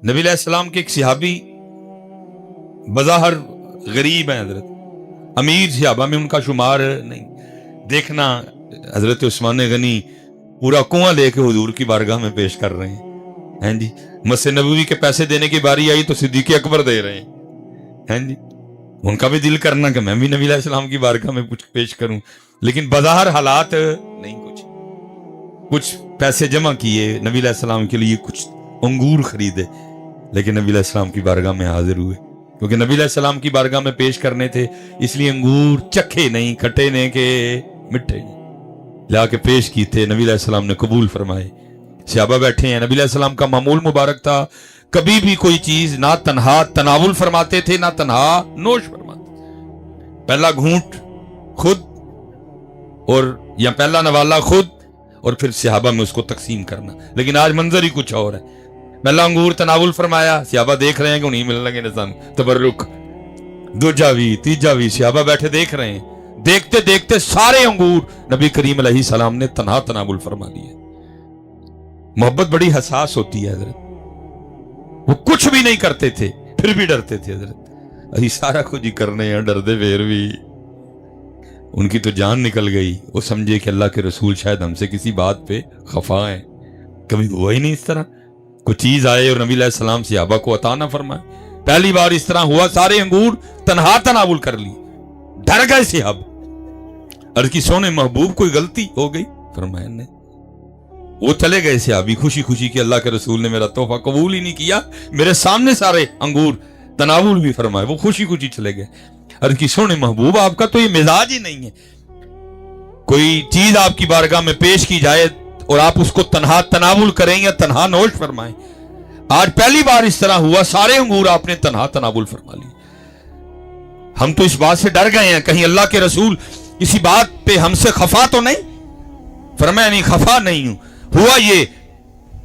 नबी अलैहिस्सलाम के एक सहाबी बज़ाहिर गरीब हैं हजरत, अमीर सहाबा में उनका शुमार नहीं। देखना हजरत उस्मान गनी पूरा कुआं लेके हुजूर की बारगाह में पेश कर रहे हैं जी। मस्जिद नबवी के पैसे देने की बारी आई तो सिद्दीक़ अकबर दे रहे हैं जी। उनका भी दिल करना कि मैं भी नबी अलैहिस्सलाम की बारगाह में कुछ पेश करूं, लेकिन बज़ाहिर हालात नहीं। कुछ पैसे जमा किए, नबी अलैहिस्सलाम के लिए कुछ अंगूर खरीदे, लेकिन नबी अलैहिस्सलाम की बारगाह में हाजिर हुए क्योंकि नबी अलैहिस्सलाम की बारगाह में पेश करने थे, इसलिए अंगूर चखे नहीं, खट्टे नहीं के मिठे ला के पेश किए थे। नबी अलैहिस्सलाम ने कबूल फरमाए। सहाबा बैठे हैं। नबी अलैहिस्सलाम का मामूल मुबारक था, कभी भी कोई चीज ना तन्हा तनावुल फरमाते थे ना तन्हा नोश फरमाते। पहला घूंट खुद और या पहला नवाला खुद और फिर सहाबा में उसको तकसीम करना। लेकिन आज मंजर ही कुछ और है। पहला अंगूर तनावुल फरमाया, सहाबा देख रहे हैं कि उन्हीं मिलने लगे निजाम तबर्रुक, दूजा भी तीजा भी सहाबा बैठे देख रहे हैं। देखते देखते सारे अंगूर नबी करीम अलैहिस्सलाम ने तन्हा तनावुल फरमा दिए। मोहब्बत बड़ी हसास होती है हजरत। वो कुछ भी नहीं करते थे फिर भी डरते थे हजरत। अभी सारा कुछ ही करने हैं, डरते फिर भी। उनकी तो जान निकल गई। वो समझे कि अल्लाह के रसूल शायद हमसे किसी बात पे खफा है। कभी हुआ ही नहीं इस तरह कोई चीज आए और नबी अलैहिस्सलाम सहाबा को अता ना फरमाए। पहली बार इस तरह हुआ, सारे अंगूर तन्हा तनावुल कर लिए। डर गए सहाबा। अर्ज़ की सोने महबूब कोई गलती हो गई? फरमाया नहीं। वो चले गए सहाबी खुशी खुशी कि अल्लाह के रसूल ने मेरा तोहफा कबूल ही नहीं किया, मेरे सामने सारे अंगूर तनावुल भी फरमाए। वो खुशी खुशी चले गए। अर्ज़ की सोने महबूब आपका तो ये मिजाज ही नहीं है, कोई चीज आपकी बारगाह में पेश की जाए और आप उसको तन्हा तनावुल करें या तन्हा नोश फरमाएं। आज पहली बार इस तरह हुआ, सारे अंगूर आपने तन्हा तनावुल फरमा लिए। हम तो इस बात से डर गए हैं कहीं अल्लाह के रसूल इसी बात पे हमसे खफा तो नहीं? फरमाया नहीं, खफा नहीं हूं। हुआ ये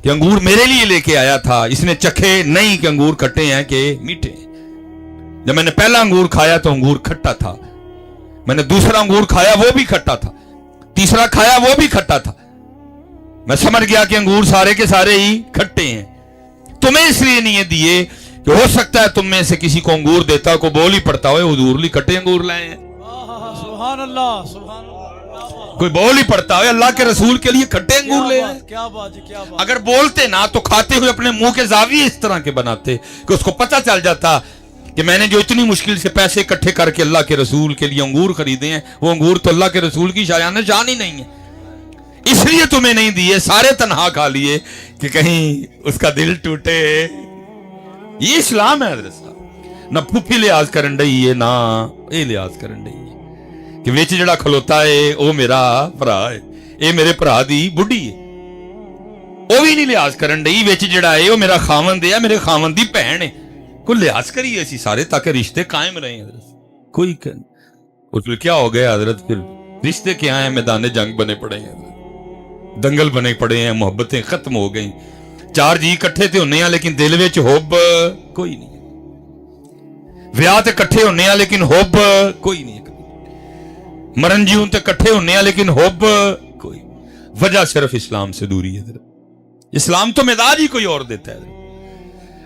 कि अंगूर मेरे लिए लेके आया था, इसने चखे नहीं कि अंगूर खट्टे हैं कि मीठे हैं। जब मैंने पहला अंगूर खाया तो अंगूर खट्टा था, मैंने दूसरा अंगूर खाया वो भी खट्टा था, तीसरा खाया वो भी खट्टा था। मैं समझ गया कि अंगूर सारे के सारे ही खट्टे हैं। तुम्हें इसलिए नहीं दिए कि हो सकता है तुम में से किसी को अंगूर देता को बोल ही पड़ता हो हुजूर ली खट्टे अंगूर लाए हैं। सुभान अल्लाह, सुभान अल्लाह। कोई बोल ही पड़ता है अल्लाह के रसूल के लिए खट्टे अंगूर ले आए। क्या बात है, क्या बात। अगर बोलते ना तो खाते हुए अपने मुंह के जाविये इस तरह के बनाते कि उसको पता चल जाता कि मैंने जो इतनी मुश्किल से पैसे इकट्ठे करके अल्लाह के रसूल के लिए अंगूर खरीदे हैं, वो अंगूर तो अल्लाह के रसूल की शायान जान ही नहीं है, इसलिए तुम्हें नहीं दिए, सारे तन्हा खा लिए कि कहीं उसका दिल टूटे। ये इस्लाम है हज़रत साहब। ना फूफी लिहाज करन डई है ना ये लिहाज करन डई है कि विच जिहड़ा खलोता है वो मेरा भरा है, ये मेरे भरा दी बुढ़ी है, वो भी नहीं लिहाज करन डई। विच जिहड़ा है वो मेरा खावंद है, मेरे खावंद दी भैन है। कोई लिहाज करिए असी सारे ताकि रिश्ते कायम रहे हजरत। कोई फिर क्या हो गया हजरत? फिर रिश्ते क्या है? मैदान जंग बने पड़े हैं, दंगल बने पड़े हैं, मोहब्बतें खत्म हो गई। चार जी इकट्ठे ते होने लेकिन दिल विच हुब कोई नहीं। विआह ते इकट्ठे होने लेकिन हुब कोई नहीं। मरन जीवन ते इकट्ठे होने लेकिन हुब कोई। वजह सिर्फ इस्लाम से दूरी है। इस्लाम तो मिजाज ही कोई और देता है।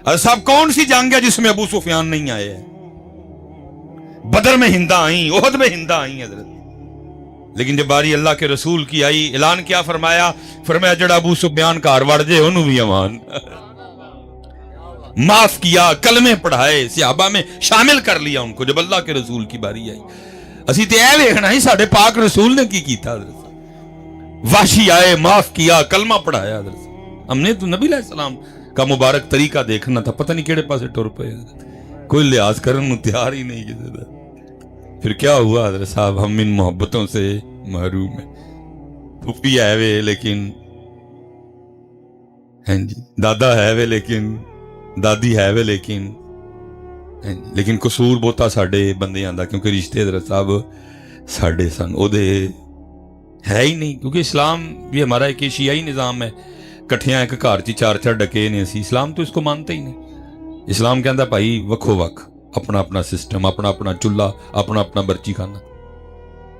अरे साहब कौन सी जंग है जिसमें अबू सुफियान नहीं आए हैं? बदर में हिंदा आई, ओहद में हिंदा आई हजरत। लेकिन जब बारी अल्लाह के रसूल की आई, ऐलान क्या फरमाया? फरमाया जड़ा अबू सुफियान घर वड़ जाए उन्होंने भी अमान माफ किया, कलमे पढ़ाए, सहाबा में शामिल कर लिया उनको। जब अल्लाह के रसूल की बारी आई, असी तो यह देखना ही साडे पाक रसूल ने की कीता। वाशी आए, माफ किया, कलमा पढ़ाया। हमने तो नबी अलैहिस्सलाम का मुबारक तरीका देखना था, पता नहीं केड़े पासे टुर पे, कोई लिहाज करने तैयार ही नहीं किसी। फिर क्या हुआ हजरत साहब? हम इन मोहब्बतों से महरूम है। फूफी है वे लेकिन हैं जी, दादा है वे लेकिन दादी है वे लेकिन कसूर बहुता साडे बंदियां दा, क्योंकि रिश्ते हजरत साहब साडे सन ओदे है ही नहीं। क्योंकि इस्लाम भी हमारा एक एशियाई निज़ाम है, कट्ठियां एक घर च चार चार डके ने असी। इस्लाम तो इसको मानते ही नहीं। इस्लाम कहता भाई वक्खो वक्ख, अपना अपना सिस्टम, अपना अपना चुल्हा, अपना अपना बर्ची खाना।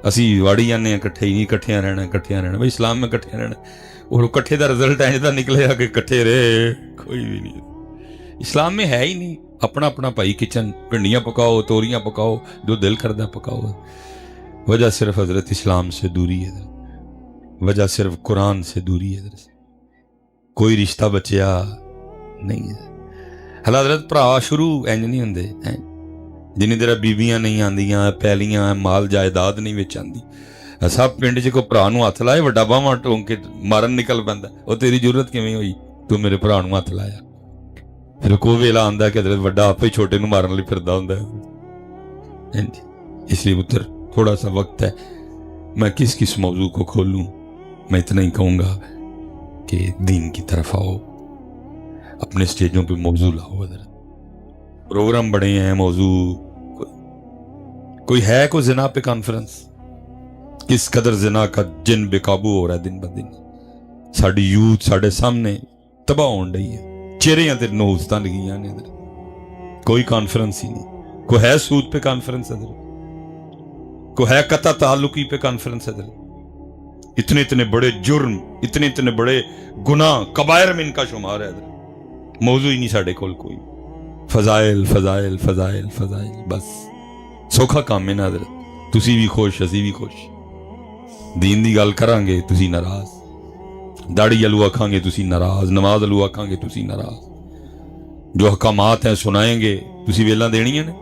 असी वाड़ी जाने कट्ठे ही नहीं, कट्ठियां रहना भाई इस्लाम में कट्ठियां रहना। और कट्ठे का रिजल्ट ऐसा निकलेगा कि कट्ठे रहे कोई भी नहीं। इस्लाम में है ही नहीं अपना अपना भाई किचन, भिंडियाँ पकाओ, तोरियाँ पकाओ, जो दिल करदा पकाओ। वजह सिर्फ हजरत इस्लाम से दूरी है, वजह सिर्फ कुरान से दूरी है। कोई रिश्ता बचिया नहीं है। हला हजरत भरा शुरू इंज नहीं होंदे, जिन्नी देर बीबियां नहीं आंदियां, पैलियां माल जायदाद नहीं विच आंदी। सब पिंड च कोई भरा नूं हत्थ लाए वड्डा बाहवां टोंक के मारन निकल पैंदा, वो तेरी जरूरत किवें होई, तू मेरे भरा नूं हत्थ लाया। फिर कोई वेला आंदा कि हजरत वड्डा आपे छोटे नूं मारन लई फिरदा हुंदा है। इसलिए पुत्र थोड़ा सा वक्त है, मैं किस किस मौजू को खोलूं। मैं इतना ही कहूँगा कि दीन की तरफ आओ, अपने स्टेजों पे मौजू लाओ। प्रोग्राम बड़े हैं, मौजू कोई है, कोई जिना पे कॉन्फ्रेंस, किस कदर जिना का जिन बेकाबू हो रहा है दिन ब दिन। साडी यूथ साडे सामने तबाह होण डई है, चेहरियां ते नोस्तां लगियां ने। कोई कॉन्फ्रेंस ही नहीं। कोई है सूद पे कॉन्फ्रेंस है, कोई है कता ताल्लुकी पे कॉन्फ्रेंस है। इतने इतने बड़े जुर्म, इतने इतने बड़े गुनाह, कबायर में इनका शुमार है। मौजू ही नहीं साढ़े कोल कोई। फजाइल फजाइल फजाइल फजाइल, बस सौखा काम है ना हजरत। तुसी भी खुश, असी भी खुश। दीन दी गल करांगे तुसी नाराज, दाड़ी अलू आखांगे तुसी नाराज, नमाज अलू आखांगे तुसी नाराज। जो हकामात हैं सुनाएंगे तुसी वेला देनियां ने।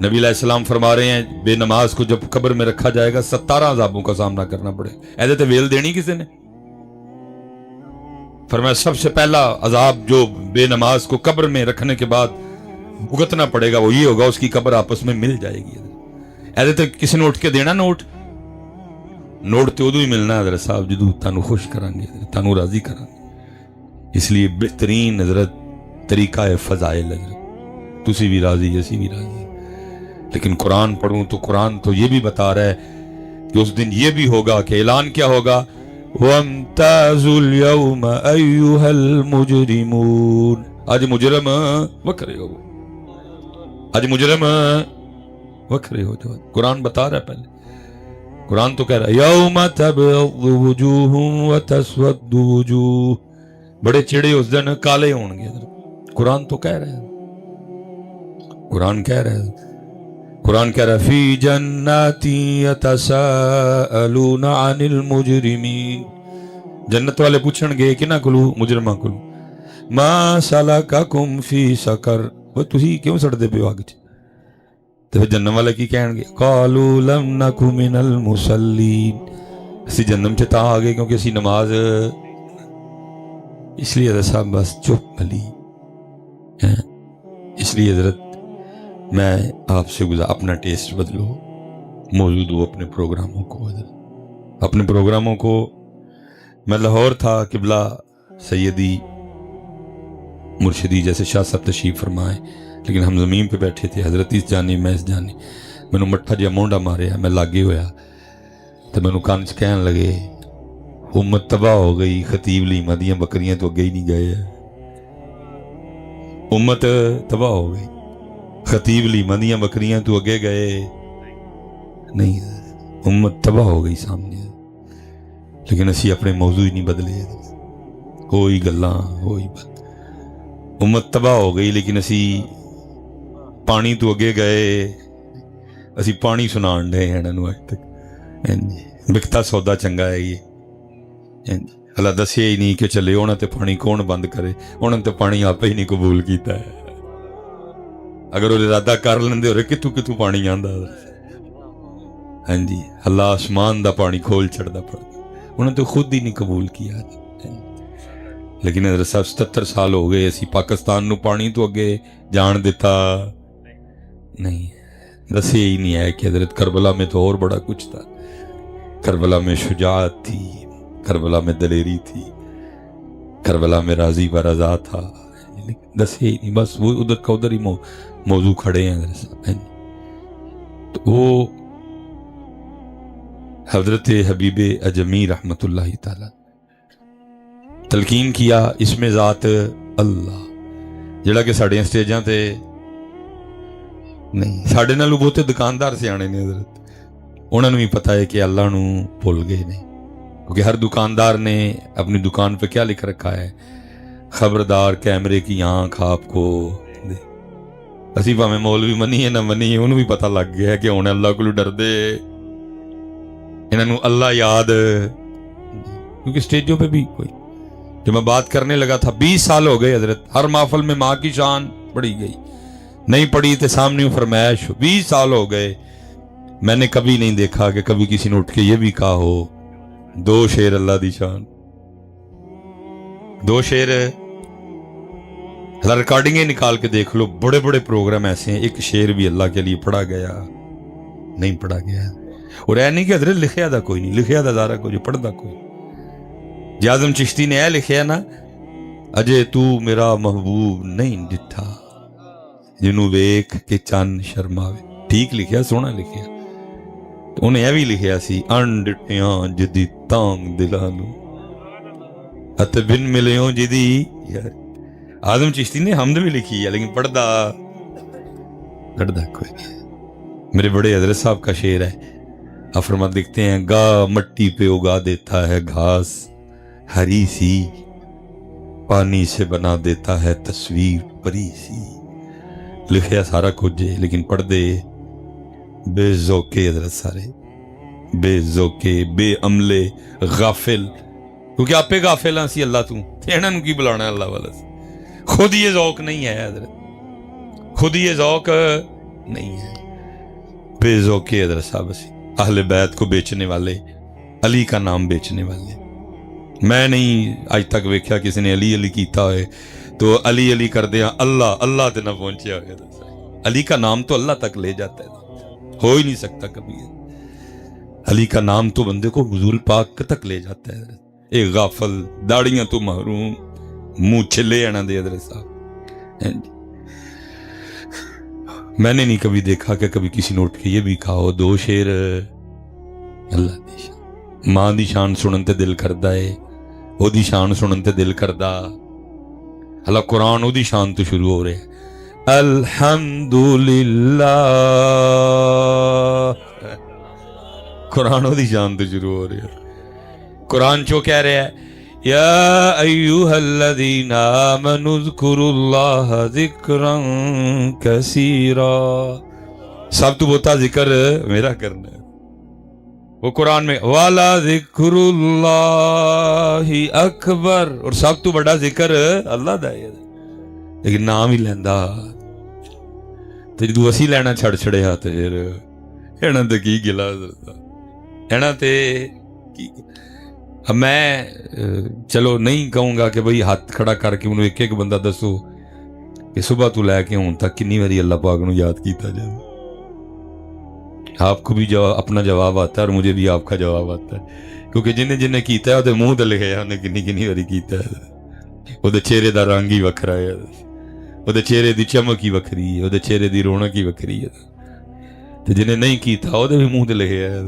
नबी अलैहिस्सलाम फरमा रहे हैं बेनमाज को जब कब्र में रखा जाएगा 17 अज़ाबों का सामना करना पड़ेगा। ऐसे तो वेल देनी किसी ने। फरमाया सबसे पहला अजाब जो बेनमाज को कब्र में रखने के बाद भुगतना पड़ेगा वो ये होगा, उसकी कब्र आपस में मिल जाएगी। ऐसे तो किसी ने उठ के देना नोट तो उदू ही मिलना हजरत साहब जदू तानू खुश करांगे, तानू राजी करांगे। इसलिए बेहतरीन हजरत तरीका है फजाइल हजरत। तुसी भी राजी, असी भी राजी। लेकिन कुरान पढ़ूं तो कुरान तो ये भी बता रहा है कि उस दिन ये भी होगा कि ऐलान क्या होगा, वम्ताजुल यौम अय्युहल मुजरिमून। आज मुजरम वखरे हो, आज मुजरम वखरे हो जाओ। कुरान बता रहा है पहले। कुरान तो कह रहा है यौम तबयद्दु वुजूहुम व तस्वद्दु वुजूह। बड़े चिड़े उस दिन काले होंगे। कुरान तो कह रहा है, कुरान कह रहा है, कुरान कह रहा है फी जन्नती यतसाअलून अनिल मुजरिमीन। जन्नत वाले पूछणगे किना कोलू, मुजरिमां कोलू, मा सलककुम फी सकर, वो तुसी क्यों सड़दे पे अग च। ते फिर जन्नत वाले की कहणगे, कालू लम नकु मिनल मुसल्लीन। असी जन्नम च तां आ गए क्योंकि असी नमाज। इसलिए हजरत साहब बस चुप भली। इसलिए हजरत मैं आपसे अपना टेस्ट बदलो, मौजूद हो अपने प्रोग्रामों को। अपने प्रोग्रामों को मैं लाहौर था, किबला सैयदी मुर्शिदी जैसे शाह साहब तशरीफ फरमाए, लेकिन हम ज़मीन पे बैठे थे। हजरत इस जानी मैं इस जानी, मैनू मट्ठा जिहा मोंडा मारिया, मैं लागे होया तो मैनू कान च कहन लगे उम्मत तबाह हो गई, खतीब लीमा दियां बकरियां तो अगे ही नहीं गए, उम्मत तबाह हो गई, खतीब लीमा दियां बकरियां तो अगे गए नहीं, उम्मत तबाह हो गई सामने। लेकिन असी अपने मौजू ही नहीं बदले, कोई गल्लां होई बात। उम्मत तबाह हो गई लेकिन असी पानी तो अगे गए, असी पानी सुनाण डे हैं इन्हां अज तक। बिकता सौदा चंगा है ये, हला दसिया ही नहीं कि चले उन्हां ते पानी कौन बंद करे, उन्हां ते पानी आपे ही नहीं कबूल किया है। अगर वो इरादा कर लेंदे हो कितों कितों पानी आंदा। हाँ जी, अल्लाह आसमान दा पानी खोल छड़दा पड़, उन्होंने तो खुद ही नहीं कबूल किया। लेकिन हज़रत साहब 77 साल हो गए, असी पाकिस्तान नू पानी तो अगे जान दिता नहीं। दसे ही नहीं है कि हज़रत करबला में तो और बड़ा कुछ था। करबला में शुजाअत थी, करबला में दलेरी थी, करबला में राजी व रजा था। दसे ही नहीं, बस वो उधर का उधर ही मौजू खड़े हैं। तो वो हजरत हबीब अजमी रहमतुल्लाहि ताला तलकीन किया इसमें ज़ात अल्लाह, जिहड़ा कि साड़ियां स्टेजां ते नहीं, साढ़े नालों बहुते दुकानदार सियाणे ने हजरत, उन्होंने भी पता है कि अल्लाह नू भुल गए ने। क्योंकि हर दुकानदार ने अपनी दुकान पे क्या लिख रखा है, ਖਬਰਦਾਰ ਕੈਮਰੇ ਕੀ ਆਂਖ ਆਪਕੋ। ਅਸੀਂ ਭਾਵੇਂ ਮੌਲਵੀ ਮੰਨੀਏ ਨਾ ਮੰਨੀਏ, ਉਹਨੂੰ ਵੀ ਪਤਾ ਲੱਗ ਗਿਆ ਕਿ ਹੁਣ ਅੱਲਾ ਕੋਲੋਂ ਡਰਦੇ, ਇਹਨਾਂ ਨੂੰ ਅੱਲਾ याद, क्योंकि स्टेजों पे भी कोई, जब मैं बात करने लगा था 20 साल हो गए हजरत, हर महफिल में माँ की शान पढ़ी गई, नहीं पढ़ी तो सामने फरमाइश। 20 साल हो गए, मैंने कभी नहीं देखा कि कभी किसी ने उठ के ये भी कहा हो 2 शेर अल्लाह दी शान, 2 शेर। रिकॉर्डिंगें निकाल के देख लो, बड़े बड़े प्रोग्राम ऐसे हैं, एक शेर भी अल्लाह के लिए पढ़ा गया नहीं पढ़ा गया। और ऐ नहीं कि हजरत लिखिया दा कोई नहीं, लिखिया दा सारा कुछ, पढ़दा कोई। जे आज़म चिश्ती ने ऐ लिखिया ना, अजे तू मेरा महबूब नहीं डिठा जिन्हों वेख के चन शर्मावे। ठीक लिखिया, सोहना लिखिया। तो उन्हें यह भी लिखिया सी, अनडिठियां जिदी तांग दिलां नूं अते बिन मिलियों जिदी। यार आज़म चिश्ती ने हमद भी लिखी है, लेकिन पढ़दा कोई नहीं। मेरे बड़े हजरत साहब का शेर है, अफरमा लिखते हैं, गा मट्टी पे उगा देता है घास हरी सी, पानी से बना देता है तस्वीर परी सी। लिखिया सारा कुछ है, लेकिन पढ़दे बेजौके हजरत सारे, बेजौके, बेअमले, गाफिल। क्योंकि आपे गाफिल सी अल्लाह तू, इन्हां नूं की बुलाना अल्लाह वाला। खुद ये ज़ौक नहीं है हजरत, खुद ये ज़ौक नहीं है। बेजौके हजरत साहब सी, अहले बैत को बेचने वाले, अली का नाम बेचने वाले। मैं नहीं अज तक वेख्या किसी ने अली अली कीता है तो अली अली कर दिया अल्लाह अल्लाह ते ना पहुंचे हो। अली का नाम तो अल्लाह तक ले जाता है, हो ही नहीं सकता कभी। अली का नाम तो बंदे को हुजूर पाक तक ले जाता है। एक गाफल, दाड़ियां तो महरूम, मुंह छिले आना दे हजरत साहब। मैंने नहीं कभी देखा कि कभी किसी ने उठ के ये भी कहा हो 2 शेर अल्लाह दी शान। मां दी शान सुनन ते दिल करदा है, ओदी शान सुनन ते दिल करदा। अल्लाह कुरान ओदी शान तो शुरू हो रहा है, अल्हम्दुलिल्लाह। कुरान ओदी शान तो शुरू हो रहा है। कुरान चो कह रहा है, या अय्युहल्लज़ीना आमनू ज़कुरुल्लाह ज़िक्रन कसीरा। सब तो बहुता जिक्र मेरा करना है। वो कुरान में वाला ज़िक्रुल्लाहि अकबर, और सब तो बड़ा जिक्र अल्लाह दा है। लेकिन नाम ही लैंदा ते जदों असीं लैना छड़ छड़िया ते फिर इन्हां ते की गिला, इन्हां ते की। मैं चलो नहीं कहूँगा कि भाई हाथ खड़ा करके उन्होंने एक एक बंदा दसो कि सुबह तो लैके हुण तक कितनी बारी अल्लाह पाक नूं याद किया जाए। आपको भी अपना जवाब आता है और मुझे भी आपका जवाब आता है, क्योंकि जिन्हें जिन्हें कीता है उहदे मूँह ते लिखिया उन्हें किन्नी किन्नी बारी कीता है। उहदे चेहरे दा रंग ही वखरा है, उहदे चेहरे दी चमक ही वखरी है, उहदे चेहरे दी रौनक ही वखरी है। ते जिन्हें नहीं कीता उहदे भी मूँह ते लिखिया है,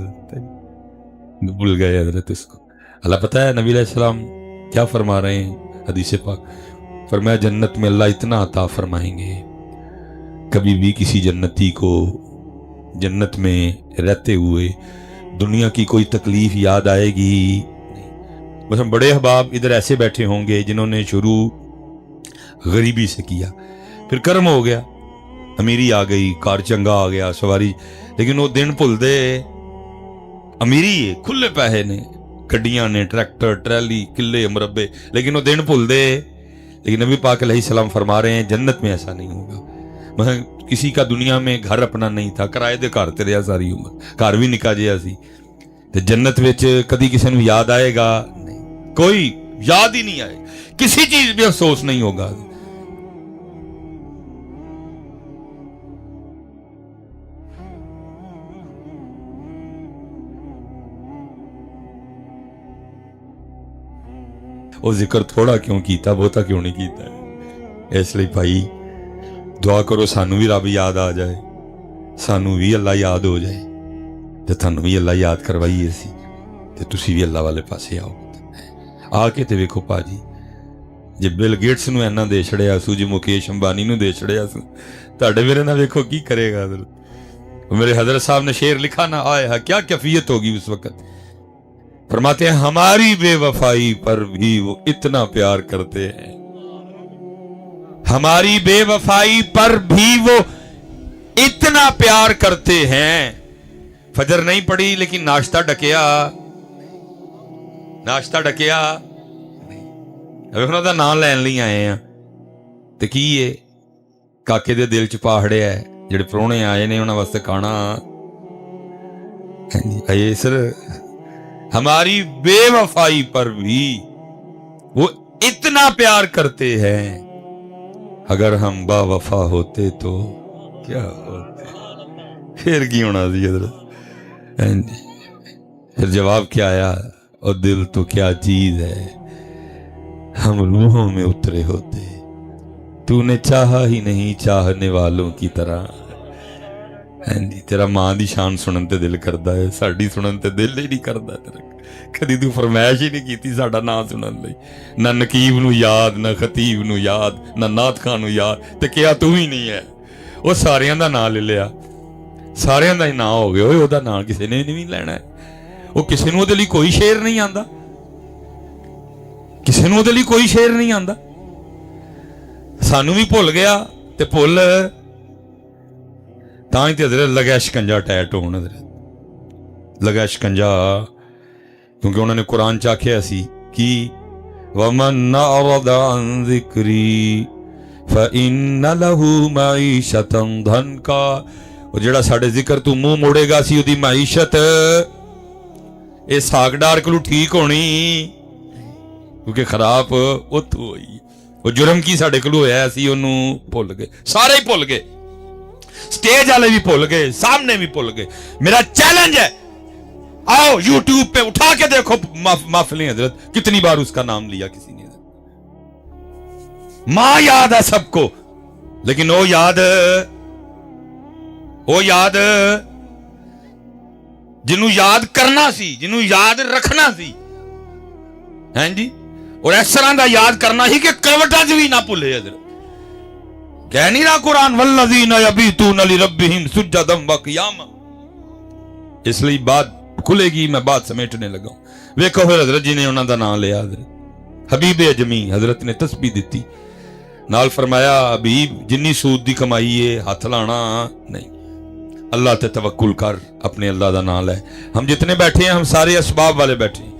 भूल गए हजरत इसको। अल्लाह पता है नबी अलैहिस्सलाम क्या फरमा रहे हैं हदीस पाक, फरमाया जन्नत में अल्लाह इतना अता फरमाएंगे, कभी भी किसी जन्नती को जन्नत में रहते हुए दुनिया की कोई तकलीफ याद आएगी नहीं। बस हम बड़े अहबाब इधर ऐसे बैठे होंगे जिन्होंने शुरू गरीबी से किया, फिर कर्म हो गया, अमीरी आ गई, कार चंगा आ गया, सवारी, लेकिन वो दिन भुल दे अमीरी है, खुले पैसे ने, गड्डियां ने, ट्रैक्टर, ट्रैली, किले मुरब्बे, लेकिन वो दिन भुल दे। लेकिन नबी पाक अलैहिस्सलाम फरमा रहे हैं जन्नत में ऐसा नहीं होगा। मैं किसी का दुनिया में घर अपना नहीं था, किराए दे घर ते रहा सारी उम्र, घर भी निका जिहा सी, ते जन्नत विच कदी किसी नूं याद आएगा नहीं, कोई याद ही नहीं आए, किसी चीज भी अफसोस नहीं होगा। वो जिक्र थोड़ा क्यों कीता, बहुता क्यों नहीं कीता है। इसलिए भाई दुआ करो सानू भी रब याद आ जाए, सानू भी अल्लाह याद हो जाए, ते थानू भी अल्लाह याद करवाइए सी, ते तुसी भी अल्लाह वाले पासे आओ। आके ते वेखो भाजी, जे बिल गेट्स नूं इन्ना दे छड़िया सू, जे मुकेश अंबानी नूं दे छड़िया सू, तुहाडे मेरे नाल वेखो की करेगा। मेरे हजरत साहब ने शेर लिखा ना, आए है क्या कैफियत होगी उस वक्त। फरमाते हैं हमारी बेवफाई पर भी वो इतना प्यार करते हैं, हमारी बेवफाई पर भी वो इतना प्यार करते हैं। फजर नहीं पड़ी लेकिन नाश्ता डकिया, नाश्ता डकिया। ਉਹਨਾਂ ਦਾ ਨਾਮ ਲੈਣ ਲਈ ਆਏ ਆ ਤੇ ਕੀ ਏ ਕਾਕੇ ਦੇ ਦਿਲ ਚ ਪਾਹੜਿਆ ਜਿਹੜੇ ਪ੍ਰਾਹੁਣੇ ਆਏ ਨੇ ਉਹਨਾਂ ਵਾਸਤੇ ਖਾਣਾ। ਆਏ ਸਰ हमारी बेवफाई पर भी वो इतना प्यार करते हैं। अगर हम बावफा होते तो क्या होते, फिर की होना सी हजरत। फिर जवाब क्या आया, और दिल तो क्या चीज है, हम रूहों में उतरे होते, तूने चाहा ही नहीं चाहने वालों की तरह। ਹਾਂਜੀ ਤੇਰਾ ਮਾਂ ਦੀ ਸ਼ਾਨ ਸੁਣਨ ਤੇ ਦਿਲ ਕਰਦਾ ਹੈ, ਸਾਡੀ ਸੁਣਨ ਤੇ ਦਿਲ ਹੀ ਨਹੀਂ ਕਰਦਾ ਤੇਰਾ। ਕਦੀ ਤੂੰ ਫਰਮਾਇਸ਼ ਹੀ ਨਹੀਂ ਕੀਤੀ ਸਾਡਾ ਨਾਂ ਸੁਣਨ ਲਈ, ਨਾ ਨਕੀਬ ਨੂੰ ਯਾਦ, ਨਾ ਖਤੀਬ ਨੂੰ ਯਾਦ, ਨਾ ਨਾਤ ਖਾਨ ਨੂੰ ਯਾਦ, ਤੇ ਕਿਹਾ ਤੂੰ ਹੀ ਨਹੀਂ ਹੈ। ਉਹ ਸਾਰਿਆਂ ਦਾ ਨਾਂ ਲੈ ਲਿਆ, ਸਾਰਿਆਂ ਦਾ ਹੀ ਨਾਂ ਹੋ ਗਿਆ। ਓਏ ਉਹਦਾ ਨਾਂ ਕਿਸੇ ਨੇ ਨਹੀਂ ਲੈਣਾ, ਉਹ ਕਿਸੇ ਨੂੰ ਉਹਦੇ ਲਈ ਕੋਈ ਸ਼ੇਰ ਨਹੀਂ ਆਂਦਾ, ਕਿਸੇ ਨੂੰ ਉਹਦੇ ਲਈ ਕੋਈ ਸ਼ੇਰ ਨਹੀਂ ਆਂਦਾ। ਸਾਨੂੰ ਵੀ ਭੁੱਲ ਗਿਆ ਤੇ ਭੁੱਲ ਤਾਂ ਹੀ ਤੇ ਹਜ਼ਰਤ ਲਗਾ ਸ਼ਿਕੰਜਾ ਟੈਟ ਹੋਣ, ਹਜ਼ਰਤ ਲਗਾ ਸ਼ਿਕੰਜਾ, ਕਿਉਂਕਿ ਉਹਨਾਂ ਨੇ ਕੁਰਾਨ ਚ ਆਖਿਆ ਸੀ ਕਿ ਵਮਨ ਅਰਦ ਅਨ ਜ਼ਿਕਰੀ ਫਇੰਨ ਲਹੂ ਮਈਸ਼ਤਨ ਧਨਕਾ। ਉਹ ਜਿਹੜਾ ਸਾਡੇ ਜ਼ਿਕਰ ਤੋਂ ਮੂੰਹ ਮੋੜੇਗਾ ਸੀ ਉਹਦੀ ਮਈਸ਼ਤ ਇਹ ਸਾਗਡਾਰ ਕੋਲੋਂ ਠੀਕ ਹੋਣੀ, ਕਿਉਂਕਿ ਖਰਾਬ ਉੱਥੋਂ ਹੋਈ। ਉਹ ਜੁਰਮ ਕੀ ਸਾਡੇ ਕੋਲ ਹੋਇਆ ਸੀ ਉਹਨੂੰ ਭੁੱਲ ਗਏ, ਸਾਰੇ ਹੀ ਭੁੱਲ ਗਏ, स्टेज वाले भी भूल गए, सामने भी भूल गए। मेरा चैलेंज है, आओ यूट्यूब पे उठा के देखो महफिलें हजरत, कितनी बार उसका नाम लिया किसी ने। मां याद है सबको, लेकिन वो याद जिन्हों याद करना सी, जिन्हों याद रखना सी, हैं जी। और इस तरह का याद करना ही कि करवटा च भी ना भूले हजरत। कह नहीं रहा कुरान वल्लज़ीना यबीतूना लिरब्बिहिम सुज्जदन व क़ियामा। इसलिए बात खुलेगी, मैं बात समेटने लगा। वेखो फिर हजरत जी ने उन्हां दा नाम लिया, हजरत हबीब अजमी हजरत ने तस्बीह दी, नाल फरमाया हबीब जिन्नी सूद दी कमाई है हथ लाना नहीं, अल्लाह ते तवक्कुल कर, अपने अल्लाह दा नाम ले। हम जितने बैठे हैं हम सारे असबाब वाले बैठे हैं,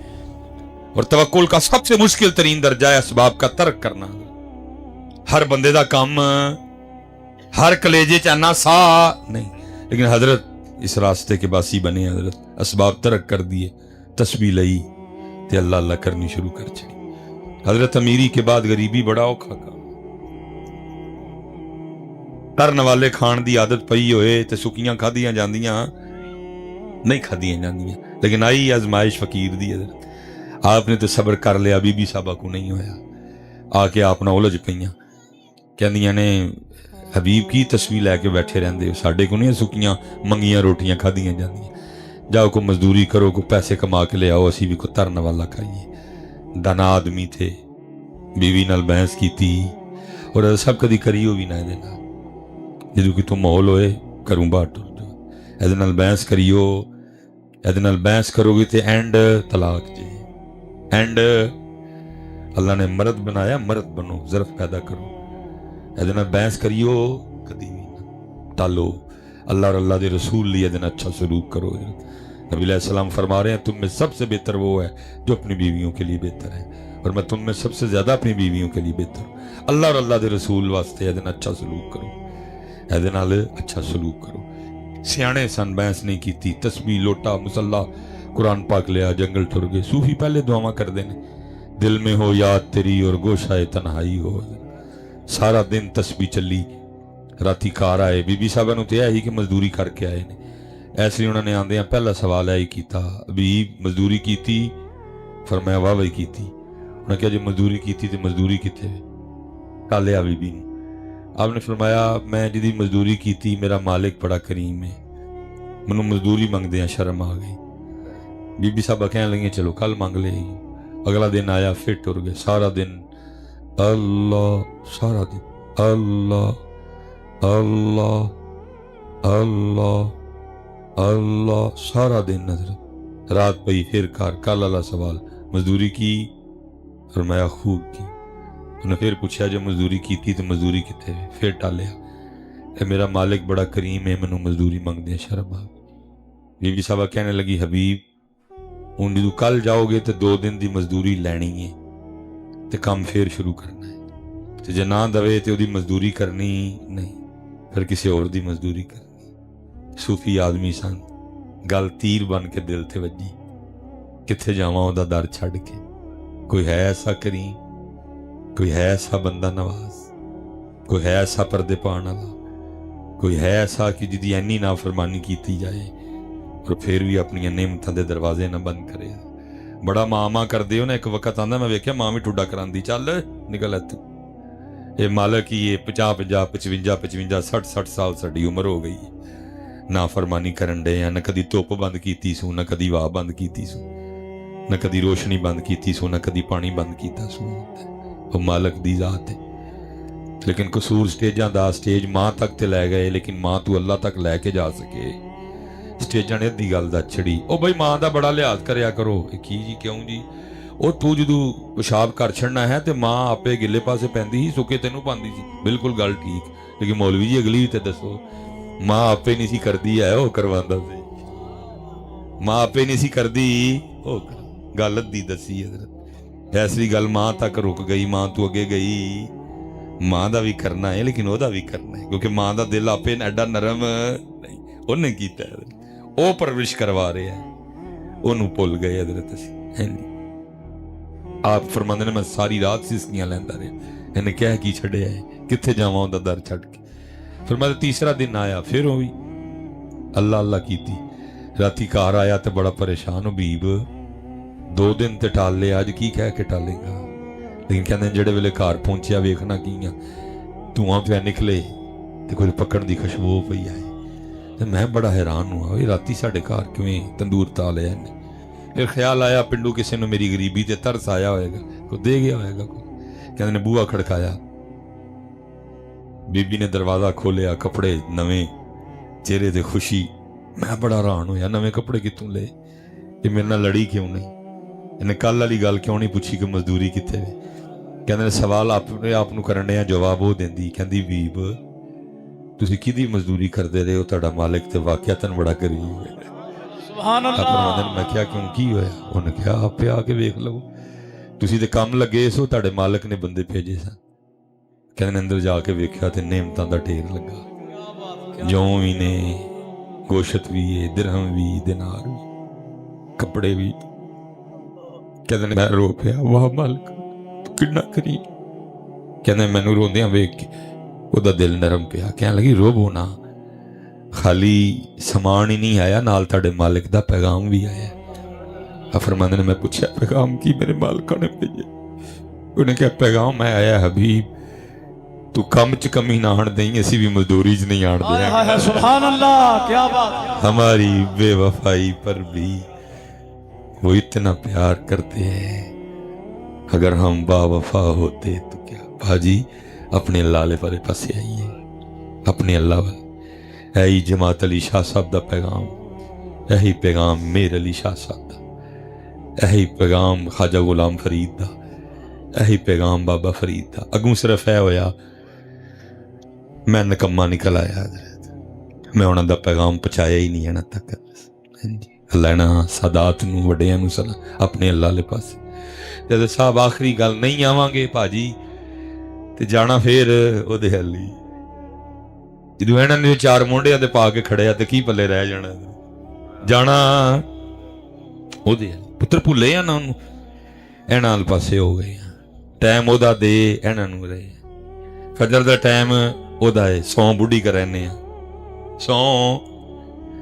और तवक्कुल का सबसे मुश्किल तरीन दर्जा है असबाब का तर्क करना। हर बंदे दा काम, हर कलेजे च आना सा नहीं, लेकिन हजरत इस रास्ते के बासी बने, हजरत असबाब तरक कर दिए, तस्बीह लई ते अल्लाह अल्लाह करनी शुरू कर छड़ी। हजरत अमीरी के बाद गरीबी बड़ा औखा काम, तरन वाले खान दी आदत पई होए ते सुकियां खादियां जांदियां नहीं खादियां जांदियां, लेकिन आई आजमाइश फकीर दी हजरत। आपने तो सब्र कर लिया, बीबी साहबा को नहीं होया, आके आप ना उलझ पईयां, कहंदियां ने हबीब की तस्वीर लैके बैठे रहंदे हो, साडे को नहीं सुकियां मंगियां रोटियां खादियां जांदियां, जाओ को मजदूरी करो, को पैसे कमा के ले आओ, असी भी को तरन वाला खाइए। दाना आदमी थे, बीवी नाल बहस कीती, और सब कदी करियो भी ना इहदे नाल, जदों कि तुम माहौल होए घरों बाहर टुर जाओ, इहदे नाल बहस करियो, इहदे नाल बहस करोगे ते एंड तलाक जे। एंड अल्लाह ने मर्द बनाया, मर्द बनो, ज़र्फ पैदा करो, ਇਹਦੇ ਨਾਲ ਬਹਿਸ ਕਰਿਓ ਕਦੀ ਵੀ ਨਾ टालो। अल्लाह और अल्लाह के रसूल लिए दिन अच्छा सलूक करो। नबी अलैहिस्सलाम फरमा रहे हैं तुम में सबसे बेहतर वो है जो अपनी बीवियों के लिए बेहतर है, और मैं तुम में सबसे ज्यादा अपनी बीवियों के लिए बेहतर हूँ। अल्लाह और अल्लाह के रसूल वास्ते ये दिन अच्छा सलूक करो, ये नाल अच्छा सलूक करो। सियाने सन, बहस नहीं की, तस्बीह लोटा मुसल्ला कुरान पाक लिया, जंगल टुर गए। सूफी पहले दुआवां करते हैं, दिल में हो याद तेरी और गोशाए तन्हाई हो। सारा दिन तस्बीह चली, राती कार आए, बीबी साहबा नूं ते है ही कि मजदूरी करके आए ने, इसलिए उन्होंने आंदे पहला सवाल है किया भी मजदूरी की, फरमाया वाह वाही की। उन्हें कहा जो मजदूरी की तो मजदूरी कितने कल लिया बीबी ने। आपने फरमाया मैं जिहदी मजदूरी की मेरा मालिक बड़ा करीम है, मैनूं मजदूरी मंगदे शर्म आ गई। बीबी साहबा कहन लगी चलो कल मंग ले। अगला दिन आया, फिर टुर गए। सारा दिन अल्लाह, सारा दिन अल्लाह अल्लाह अल्लाह अल्लाह, सारा दिन नजर। रात पई फिर कार, कल वाला सवाल मजदूरी की, फरमाया खूब की। ਉਹਨੇ ਫਿਰ ਪੁੱਛਿਆ ਜੇ ਮਜ਼ਦੂਰੀ ਕੀਤੀ ਤੇ ਮਜ਼ਦੂਰੀ ਕਿੱਥੇ? ਫਿਰ ਟਾਲਿਆ। ਇਹ ਮੇਰਾ ਮਾਲਿਕ ਬੜਾ ਕਰੀਮ ਹੈ, ਮੈਨੂੰ ਮਜ਼ਦੂਰੀ ਮੰਗਦੇ ਸ਼ਰਮ ਆ। ਬੀਬੀ ਸਾਹਿਬਾ ਕਹਿਣੇ ਲੱਗੀ ਹਬੀਬ ਹੁਣ ਜਦੋਂ ਕੱਲ ਜਾਓਗੇ ਤੇ 2 ਦਿਨ ਦੀ ਮਜ਼ਦੂਰੀ ਲੈਣੀ ਹੈ ਤੇ ਕੰਮ ਫੇਰ ਸ਼ੁਰੂ ਕਰਨਾ ਹੈ, ਤੇ ਜੇ ਨਾ ਦਵੇ ਤੇ ਉਹਦੀ ਮਜ਼ਦੂਰੀ ਕਰਨੀ ਨਹੀਂ, ਫਿਰ ਕਿਸੇ ਹੋਰ ਦੀ ਮਜ਼ਦੂਰੀ ਕਰਨੀ। ਸੂਫੀ ਆਦਮੀ ਸਨ, ਗੱਲ ਤੀਰ ਬਣ ਕੇ ਦਿਲ ਤੇ ਵੱਜੀ। ਕਿੱਥੇ ਜਾਵਾਂ ਉਹਦਾ ਦਰ ਛੱਡ ਕੇ? ਕੋਈ ਹੈ ਐਸਾ ਕਰੀਮ, ਕੋਈ ਹੈ ਐਸਾ ਬੰਦਾ ਨਵਾਜ਼, ਕੋਈ ਹੈ ਐਸਾ ਪਰਦੇ ਪਾਉਣ ਵਾਲਾ, ਕੋਈ ਹੈ ਐਸਾ ਕਿ ਜਿਹਦੀ ਇੰਨੀ ਨਾਫਰਮਾਨੀ ਕੀਤੀ ਜਾਏ और फिर भी अपनी नेमतां दे दरवाजे ना बंद करे। बड़ा मां करदे हो ना, एक वक्त आंदा मैं वेख्या मां भी ठुड्डा करांदी, चल निकल इत्थों। ये मालक ही ये 50 55 55 60 साल साडी उम्र हो गई, नाफरमानी करन डे न कदी धुप बंद कीती सू, न कदी वाह बंद कीती सू, न कदी रोशनी बंद कीती सू, न कदी पानी बंद कीता सू। वो मालक दी जात है। लेकिन कसूर स्टेजां दा, स्टेज मां तक ते लै गए, लेकिन मां तू अल्लाह तक लैके जा सके ਸਟੇਜਾਂ ਨੇ ਅੱਧੀ ਗੱਲ ਦਾ ਛੜੀ। ਉਹ ਬਈ ਮਾਂ ਦਾ ਬੜਾ ਲਿਹਾਜ਼ ਕਰਿਆ ਕਰੋ। ਕੀ ਜੀ ਕਿਉਂ ਜੀ? ਉਹ ਤੂੰ ਜਦੋਂ ਪਿਸ਼ਾਬ ਕਰ ਛੱਡਣਾ ਹੈ ਤੇ ਮਾਂ ਆਪੇ ਗਿੱਲੇ ਪਾਸੇ ਪੈਂਦੀ ਸੀ, ਸੁੱਕੇ ਤੈਨੂੰ ਪਾਉਂਦੀ ਸੀ। ਬਿਲਕੁਲ ਗੱਲ ਠੀਕ, ਲੇਕਿਨ ਮੌਲਵੀ ਜੀ ਅਗਲੀ ਤੇ ਦੱਸੋ, ਮਾਂ ਆਪੇ ਨਹੀਂ ਸੀ ਕਰਦੀ ਹੈ, ਉਹ ਕਰਵਾਉਂਦਾ ਸੀ। ਮਾਂ ਆਪੇ ਨਹੀਂ ਸੀ ਕਰਦੀ, ਉਹ ਗੱਲ ਅੱਧੀ ਦੱਸੀ ਹਜ਼ਰਤ। ਐਸੀ ਗੱਲ ਮਾਂ ਤੱਕ ਰੁਕ ਗਈ, ਮਾਂ ਤੂੰ ਅੱਗੇ ਗਈ। ਮਾਂ ਦਾ ਵੀ ਕਰਨਾ ਹੈ ਲੇਕਿਨ ਉਹਦਾ ਵੀ ਕਰਨਾ ਹੈ, ਕਿਉਂਕਿ ਮਾਂ ਦਾ ਦਿਲ ਆਪੇ ਐਡਾ ਨਰਮ ਨਹੀਂ, ਉਹਨੇ ਕੀਤਾ। ਉਹ ਪਰਵਰਿਸ਼ ਕਰਵਾ ਰਿਹਾ, ਉਹਨੂੰ ਭੁੱਲ ਗਏ ਹਜ਼ਰਤ ਅਸੀਂ। ਆਪ ਫਰਮਾਉਂਦੇ ਨੇ ਮੈਂ ਸਾਰੀ ਰਾਤ ਸਿਸਕੀਆਂ ਲੈਂਦਾ ਰਿਹਾ, ਇਹਨੇ ਕਹਿ ਕੀ ਛੱਡਿਆ ਹੈ, ਕਿੱਥੇ ਜਾਵਾਂ ਉਹਦਾ ਦਰ ਛੱਡ ਕੇ। ਫਿਰ ਮੈਂ ਤੀਸਰਾ ਦਿਨ ਆਇਆ, ਫਿਰ ਉਹ ਵੀ ਅੱਲਾ ਅੱਲਾ ਕੀਤੀ। ਰਾਤੀ ਘਰ ਆਇਆ ਤੇ ਬੜਾ ਪਰੇਸ਼ਾਨ। ਹਬੀਬ 2 ਦਿਨ ਤੇ ਟਾਲ ਲਿਆ, ਅੱਜ ਕੀ ਕਹਿ ਕੇ ਟਾਲੇਗਾ? ਲੇਕਿਨ ਕਹਿੰਦੇ ਜਿਹੜੇ ਵੇਲੇ ਘਰ ਪਹੁੰਚਿਆ ਵੇਖਣਾ ਕੀ ਆ, ਧੂਆਂ ਪਿਆ ਨਿਕਲੇ ਤੇ ਕੁਝ ਪੱਕਣ ਦੀ ਖੁਸ਼ਬੂ ਪਈ ਆਏ। ਤੇ ਮੈਂ ਬੜਾ ਹੈਰਾਨ ਹੁਆ, ਵੀ ਰਾਤੀ ਸਾਡੇ ਘਰ ਕਿਵੇਂ ਤੰਦੂਰ ਤਾ ਲਿਆ ਇਹਨੇ। ਫਿਰ ਖਿਆਲ ਆਇਆ ਪਿੰਡੂ ਕਿਸੇ ਨੂੰ ਮੇਰੀ ਗਰੀਬੀ ਤੇ ਤਰਸ ਆਇਆ ਹੋਏਗਾ, ਕੋਈ ਦੇ ਗਿਆ ਹੋਏਗਾ। ਕਹਿੰਦੇ ਨੇ ਬੂਹਾ ਖੜਕਾਇਆ, ਬੀਬੀ ਨੇ ਦਰਵਾਜ਼ਾ ਖੋਲਿਆ, ਕੱਪੜੇ ਨਵੇਂ, ਚਿਹਰੇ ਤੇ ਖੁਸ਼ੀ। ਮੈਂ ਬੜਾ ਹੈਰਾਨ ਹੋਇਆ, ਨਵੇਂ ਕੱਪੜੇ ਕਿੱਥੋਂ ਲਏ? ਇਹ ਮੇਰੇ ਨਾਲ ਲੜੀ ਕਿਉਂ ਨਹੀਂ? ਇਹਨੇ ਕੱਲ ਵਾਲੀ ਗੱਲ ਕਿਉਂ ਨਹੀਂ ਪੁੱਛੀ ਕਿ ਮਜ਼ਦੂਰੀ ਕਿੱਥੇ ਵੇ? ਕਹਿੰਦੇ ਨੇ ਸਵਾਲ ਆਪਣੇ ਆਪ ਨੂੰ ਕਰਨ ਡਿਆ, ਜਵਾਬ ਉਹ ਦਿੰਦੀ। ਕਹਿੰਦੀ ਬੀਬ ਤੁਸੀਂ ਕਿਹਦੀ ਮਜ਼ਦੂਰੀ ਕਰਦੇ ਰਹੇ ਹੋ? ਤੁਹਾਡਾ ਮਾਲਿਕ ਤੇ ਵਾਕਿਆਤਨ ਬੜਾ ਗਰੀਬ ਹੈ। ਸੁਭਾਨ ਅੱਲਾਹ। ਮੈਂ ਕਿਹਾ ਕਿਉਂ, ਕੀ ਹੋਇਆ? ਉਹਨੇ ਕਿਹਾ ਆਪੇ ਆ ਕੇ ਵੇਖ ਲਓ, ਤੁਸੀਂ ਤੇ ਕੰਮ ਲੱਗੇ ਸੋ, ਤੁਹਾਡੇ ਮਾਲਕ ਨੇ ਬੰਦੇ ਭੇਜੇ ਸਨ। ਕਹਿੰਦੇ ਅੰਦਰ ਜਾ ਕੇ ਵੇਖਿਆ ਤੇ ਨੇਮਤਾਂ ਦਾ ਢੇਰ ਲੱਗਾ, ਜੌਂ ਵੀ ਨੇ, ਗੋਸ਼ਤ ਵੀ ਹੈ, ਦਿਰਹਮ ਵੀ, ਦਿਨਾਰ ਵੀ, ਕੱਪੜੇ ਵੀ। ਕਹਿੰਦੇ ਮੈਂ ਰੋ ਪਿਆ, ਵਾਹ ਮਾਲਕ ਤੂੰ ਕਿੰਨਾ ਕਰੀਮ। ਕਹਿੰਦੇ ਮੈਨੂੰ ਰੋਂਦਿਆਂ ਵੇਖ ਕੇ ਉਹਦਾ ਦਿਲ ਨਰਮ ਪਿਆ। ਕਹਿਣ ਲੱਗੀ ਰੋਵੋ ਨਾ, ਖਾਲੀ ਸਮਾਨ ਹੀ ਨਹੀਂ ਆਇਆ, ਨਾਲ ਤੁਹਾਡੇ ਮਾਲਿਕ ਦਾ ਪੈਗਾਮ ਵੀ ਆਇਆ। ਫਰਮਾਉਂਦੇ ਨੇ ਮੈਂ ਪੁੱਛਿਆ ਪੈਗਾਮ ਕੀ ਮੇਰੇ ਮਾਲਕਾਂ ਨੇ ਭੇਜੇ? ਉਹਨੇ ਕਿਹਾ ਪੈਗਾਮ ਮੈਂ ਆਇਆ ਹਬੀਬ ਤੂੰ ਕੰਮ ਚ ਕਮੀ ਨਾ ਆਣ ਦੇਈਂ, ਅਸੀਂ ਵੀ ਮਜ਼ਦੂਰੀ ਚ ਨਹੀਂ ਆਣ ਦੇंगे। सुभान अल्लाह, क्या बात है। हमारी बेवफाई पर भी वो इतना प्यार करते हैं, अगर हम बावफा होते तो क्या। भाजी अपने अल्लाह वाले पासे आइए, अपने अल्लाह वाले। यही जमात अली शाह साहब का पैगाम, यही पैगाम मेर अली शाह साहब का, यही पैगाम ख्वाजा गुलाम फरीद का, यही पैगाम बाबा फरीद का। अगू सिर्फ यह होया मैं निकम्मा निकल आया, मैं उन्होंने पैगाम पहुँचाया ही नहीं है तक। लैना सादात नूं वड्डियां नूं सलाम, अपने अल्लाह वाले पासे। जद साहब आखिरी गल नहीं आवांगे भाजी ते जाना फिर ओहदे हली। ਜਦੋਂ ਇਹਨਾਂ ਨੇ 4 ਮੋਢਿਆਂ ਤੇ ਪਾ ਕੇ ਖੜਿਆ ਤੇ ਕੀ ਪੱਲੇ ਰਹਿ ਜਾਣਾ? ਜਾਣਾ ਉਹਦੇ ਪੁੱਤਰ ਭੁੱਲੇ ਆ ਨਾ ਉਹਨੂੰ, ਇਹਨਾਂ ਨਾਲ ਪਾਸੇ ਹੋ ਗਏ। ਟਾਈਮ ਉਹਦਾ ਦੇ ਇਹਨਾਂ ਨੂੰ ਰਹੇ, ਫਜਰ ਦਾ ਟਾਈਮ ਉਹਦਾ ਹੈ, ਸੌਂ ਬੁੱਢੀ ਕਰ ਰਹਿੰਦੇ ਆ ਸੌਂ,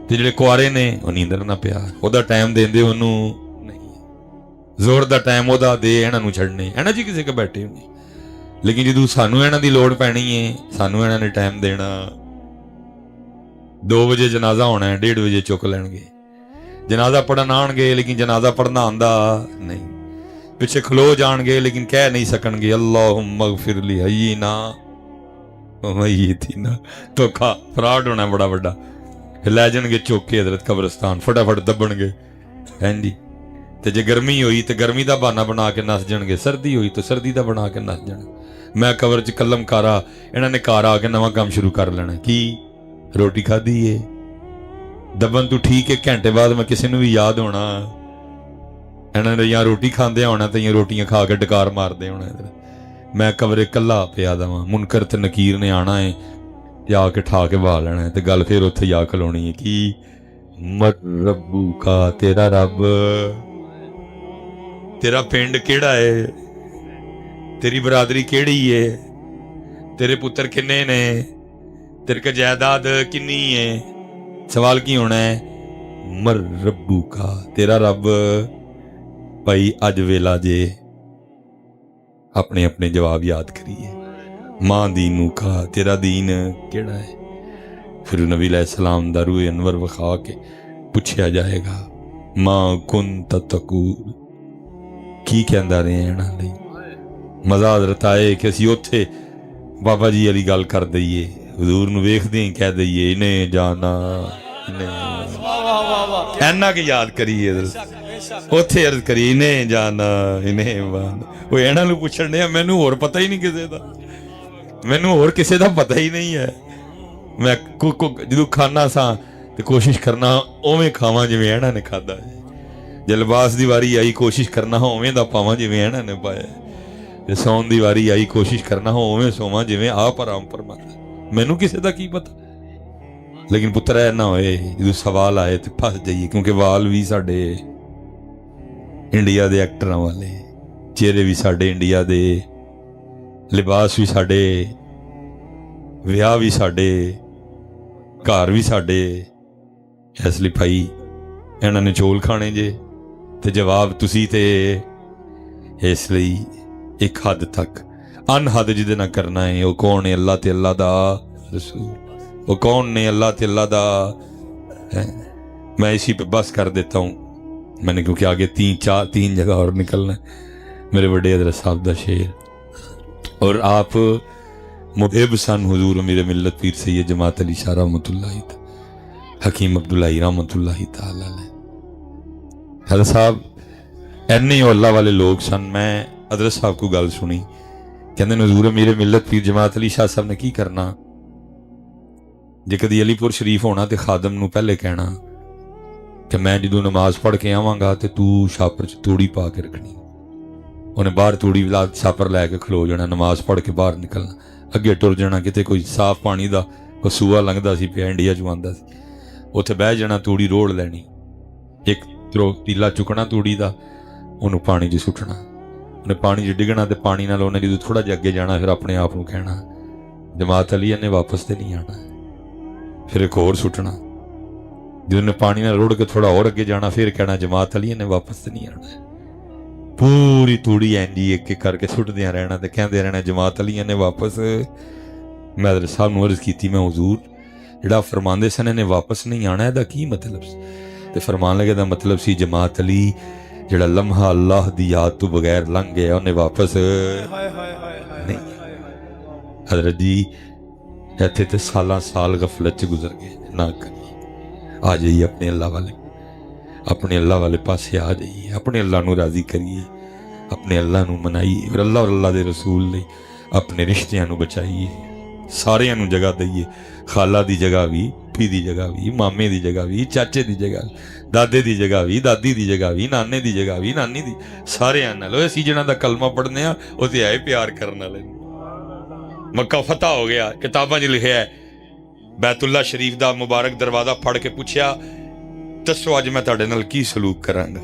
ਤੇ ਜਿਹੜੇ ਕੁਆਰੇ ਨੇ ਉਹ ਨੀਂਦਰ ਨਾ ਪਿਆ, ਉਹਦਾ ਟਾਈਮ ਦਿੰਦੇ ਉਹਨੂੰ ਨਹੀਂ। ਜ਼ੋਰ ਦਾ ਟਾਈਮ ਉਹਦਾ ਦੇ ਇਹਨਾਂ ਨੂੰ ਛੱਡਣੇ, ਇਹਨਾਂ ਜੀ ਕਿਸੇ ਕੇ ਬੈਠੇ ਹੋਣੇ। ਲੇਕਿਨ ਜਦੋਂ ਸਾਨੂੰ ਇਹਨਾਂ ਦੀ ਲੋੜ ਪੈਣੀ ਹੈ, ਸਾਨੂੰ ਇਹਨਾਂ ਨੇ ਟਾਈਮ ਦੇਣਾ। 2 ਵਜੇ ਜਨਾਜ਼ਾ ਹੋਣਾ, 1:30 ਵਜੇ ਚੁੱਕ ਲੈਣਗੇ। ਜਨਾਜ਼ਾ ਪੜ੍ਹਨ ਆਉਣਗੇ ਲੇਕਿਨ ਜਨਾਜ਼ਾ ਪੜ੍ਹਨਾ ਆਉਂਦਾ ਨਹੀਂ, ਪਿੱਛੇ ਖਲੋ ਜਾਣਗੇ ਲੇਕਿਨ ਕਹਿ ਨਹੀਂ ਸਕਣਗੇ ਅੱਲਾਹੁम्मा ग़फ़िर ली हय्यिना व मय्यितिना। ਧੋਖਾ ਫਰਾਡ ਹੋਣਾ ਬੜਾ ਵੱਡਾ। ਲੈ ਜਾਣਗੇ ਚੁੱਕ ਕੇ ਹਜ਼ਰਤ ਕਬਰਸਤਾਨ, ਫਟਾਫਟ ਦੱਬਣਗੇ। ਹਾਂਜੀ, ਤੇ ਜੇ ਗਰਮੀ ਹੋਈ ਤੇ ਗਰਮੀ ਦਾ ਬਹਾਨਾ ਬਣਾ ਕੇ ਨੱਸ ਜਾਣਗੇ, ਸਰਦੀ ਹੋਈ ਤਾਂ ਸਰਦੀ ਦਾ ਬਣਾ ਕੇ ਨੱਸ ਜਾਣ। ਮੈਂ ਕਬਰ 'ਚ ਕਲਮ ਕਾਰਾ, ਇਹਨਾਂ ਨੇ ਘਰ ਆ ਕੇ ਨਵਾਂ ਕੰਮ ਸ਼ੁਰੂ ਕਰ ਲੈਣਾ। ਕੀ ਰੋਟੀ ਖਾਧੀ ਏ ਦਬਨ ਤੂੰ ਠੀਕ ਹੈ, ਘੰਟੇ ਬਾਅਦ ਮੈਂ ਕਿਸੇ ਨੂੰ ਵੀ ਯਾਦ ਹੋਣਾ, ਇਹਨਾਂ ਨੇ ਜਾਂ ਰੋਟੀ ਖਾਂਦੇ ਹੋਣਾ ਤੇ ਜਾਂ ਰੋਟੀਆਂ ਖਾ ਕੇ ਡਕਾਰ ਮਾਰਦੇ ਹੋਣਾ। ਮੈਂ ਕਬਰੇ ਕੱਲਾ ਪਿਆ ਦਵਾਂ, ਮੁਨਕਰ ਤੇ ਨਕੀਰ ਨੇ ਆਣਾ ਹੈ, ਜਾ ਕੇ ਠਾ ਕੇ ਵਾ ਲੈਣਾ ਤੇ ਗੱਲ ਫਿਰ ਉੱਥੇ ਜਾ ਖਲੋਣੀ ਹੈ। ਕੀ ਮਰ ਰੱਬੂ ਕਾ, ਤੇਰਾ ਰੱਬ, ਤੇਰਾ ਪਿੰਡ ਕਿਹੜਾ ਹੈ, ਤੇਰੀ ਬਰਾਦਰੀ ਕਿਹੜੀ ਏ, ਤੇਰੇ ਪੁੱਤਰ ਕਿੰਨੇ ਨੇ, ਤੇਰੇ ਕੋ ਜਾਇਦਾਦ ਕਿੰਨੀ ਹੈ। ਸਵਾਲ ਕੀ ਹੋਣਾ ਹੈ, ਮਰ ਰੱਬੂ ਕਾ, ਤੇਰਾ ਰੱਬ। ਭਾਈ ਅੱਜ ਵੇਲਾ ਜੇ ਆਪਣੇ ਆਪਣੇ ਜਵਾਬ ਯਾਦ ਕਰੀਏ। ਮਾਂ ਦੀਨੂ ਕਾ, ਤੇਰਾ ਦੀਨ ਕਿਹੜਾ ਹੈ। ਫਿਰ ਨਬੀ ਅਲੈਹਿਸਸਲਾਮ ਦਾ ਰੂਹ ਅਨਵਰ ਵਿਖਾ ਕੇ ਪੁੱਛਿਆ ਜਾਏਗਾ, ਮਾਂ ਕੁੰਤ ਤਕੂਲ, ਕੀ ਕਹਿੰਦਾ ਰਹੇ ਇਹਨਾਂ ਲਈ। ਮਜ਼ਾ ਹਜ਼ਰਤ ਆਏ ਕਿ ਅਸੀਂ ਉੱਥੇ ਬਾਬਾ ਜੀ ਵਾਲੀ ਗੱਲ ਕਰ ਦਈਏ, ਹਜ਼ੂਰ ਨੂੰ ਵੇਖਦੇ ਹੀ ਕਹਿ ਦਈਏ ਇਹਨੇ ਜਾਣਾ, ਇੰਨਾ ਕਿ ਯਾਦ ਕਰੀਏ, ਉੱਥੇ ਅਰਜ਼ ਕਰੀ ਇਹਨੇ ਜਾਣਾ, ਇਹਨੇ ਬਾਣਾ। ਉਹ ਇਹਨਾਂ ਨੂੰ ਪੁੱਛਣ ਡਿਆ, ਮੈਨੂੰ ਹੋਰ ਪਤਾ ਹੀ ਨਹੀਂ ਕਿਸੇ ਦਾ, ਮੈਨੂੰ ਹੋਰ ਕਿਸੇ ਦਾ ਪਤਾ ਹੀ ਨਹੀਂ ਹੈ। ਮੈਂ ਜਦੋਂ ਖਾਣਾ ਸਾਂ ਤੇ ਕੋਸ਼ਿਸ਼ ਕਰਨਾ ਉਵੇਂ ਖਾਵਾਂ ਜਿਵੇਂ ਇਹਨਾਂ ਨੇ ਖਾਧਾ ਹੈ। ਜੇ ਲਿਬਾਸ ਦੀ ਵਾਰੀ ਆਈ ਕੋਸ਼ਿਸ਼ ਕਰਨਾ ਉਵੇਂ ਦਾ ਪਾਵਾਂ ਜਿਵੇਂ ਇਹਨਾਂ ਨੇ ਪਾਇਆ। ਜੇ ਸੌਣ ਦੀ ਵਾਰੀ ਆਈ ਕੋਸ਼ਿਸ਼ ਕਰਨਾ ਉਵੇਂ ਸੋਵਾਂ ਜਿਵੇਂ ਆਪ ਆਰਾਮ ਫਰਮਾਤਾ। ਮੈਨੂੰ ਕਿਸੇ ਦਾ ਕੀ ਪਤਾ। ਲੇਕਿਨ ਪੁੱਤਰ ਐ ਨਾ ਹੋਏ ਜਦੋਂ ਸਵਾਲ ਆਏ ਤੇ ਫਸ ਜਾਈਏ, ਕਿਉਂਕਿ ਵਾਲ ਵੀ ਸਾਡੇ ਇੰਡੀਆ ਦੇ ਐਕਟਰਾਂ ਵਾਲੇ, ਚਿਹਰੇ ਵੀ ਸਾਡੇ ਇੰਡੀਆ ਦੇ, ਲਿਬਾਸ ਵੀ ਸਾਡੇ, ਵਿਆਹ ਵੀ ਸਾਡੇ, ਘਰ ਵੀ ਸਾਡੇ। ਇਸ ਲਈ ਭਾਈ ਇਹਨਾਂ ਨੇ ਚੋਲ ਖਾਣੇ ਜੇ ਤੇ ਜਵਾਬ ਤੁਸੀਂ ਤੇ। ਇਸ ਲਈ ਇੱਕ ਹੱਦ ਤੱਕ ਅਨਹਦ ਜਿਹਦੇ ਨਾਲ ਕਰਨਾ ਹੈ। ਉਹ ਕੌਣ ਹੈ? ਅੱਲਾਹ ਤੇ ਅੱਲਾਹ ਦਾ रसूल। वो कौन ने? अल्लाह ते अल्लाह दा है। मैं इसी पे बस कर देता हूँ, मैंने क्योंकि आगे तीन जगह और निकलना है। मेरे बड़े हज़रत साहब दा शेर, और आप मुहिब सन हुजूर मेरे मिल्लत पीर सैयद जमात अली शाह रहमतुल्लाहि हकीम अब्दुल्लाही रहमतुल्लाहि ताला अलैह। हज़रत साहब इन्ने अल्लाह वाले लोग सन। मैं हज़रत साहब को गल सुनी, कहते हुजूर मेरे मिल्लत पीर जमात अली शाह साहब ने की करना, जे कदी अलीपुर शरीफ होना तो खादम नूं पहले कहना कि मैं जो नमाज पढ़ के आवांगा तो तू छापर च तूड़ी पा के रखनी। उन्हें बाहर तूड़ी छापर लैके खलो जाना, नमाज पढ़ के बाहर निकलना, अगे टुर जाना। किते कोई साफ पानी का कोई सूआ लंघदा सी पिया इंडिया चों आंदा सी, उत्थे बह जाना, तूड़ी रोड़ लैनी, एक तीला चुकना तूड़ी का, उन्होंने पानी च सुट्टना, उन्हें पानी च डिगना तो पानी नाल उन्हें जो थोड़ा जिहा अगे जाना, फिर अपने आप को कहना जमात अली ने वापस तो नहीं आना। फिर एक होर सुट्टना, जो ने पानी नाल रुड़ के थोड़ा और अगे जाना, फिर कहना जमात अली ने वापस तो नहीं आना। पूरी तूड़ी इंजी एक एक करके सुटदियां रहना ते कहंदे रहना जमात अली ने वापस। मैं हज़रत साहब नूं अर्ज़ कीती, मैं हुजूर जिहड़ा फरमांदे सन इहने वापस नहीं आना, इहदा की मतलब सी? ते फरमान लगे दा मतलब सी जमात अली जिहड़ा लम्हा अल्लाह दी याद तो बगैर लंघ गया उन्हें वापस नहीं। हज़रत जी इत्थे ते सालां साल गफलत च गुजर गए, ना करिए, आ जाइए अपने अल्लाह वाले, अपने अल्लाह वाले पासे आ जाइए, अपने अल्लाह नूं राज़ी करिए, अपने अल्लाह नूं मनाइए, फिर अल्लाह और अल्लाह दे रसूल लई अपने रिश्तियां नूं बचाइए, सारियां नूं जगह दईए। खाला दी जगह भी, फी दी जगह भी, मामे दी जगह भी, चाचे दी जगह भी, दादे दी जगह भी, दादी दी जगह भी, नाने दी जगह भी, नानी दी, सारियां नाल। असीं जिन्हां दा कलमा पढ़ने आ ओह ते है प्यार करन वाले। मक्का फतह हो गया, किताबां 'च लिखिआ है, बैतुल्ला शरीफ दा मुबारक दरवाज़ा फड़ के पुछया दसो अज मैं तुहाडे नाल की सलूक करांगा।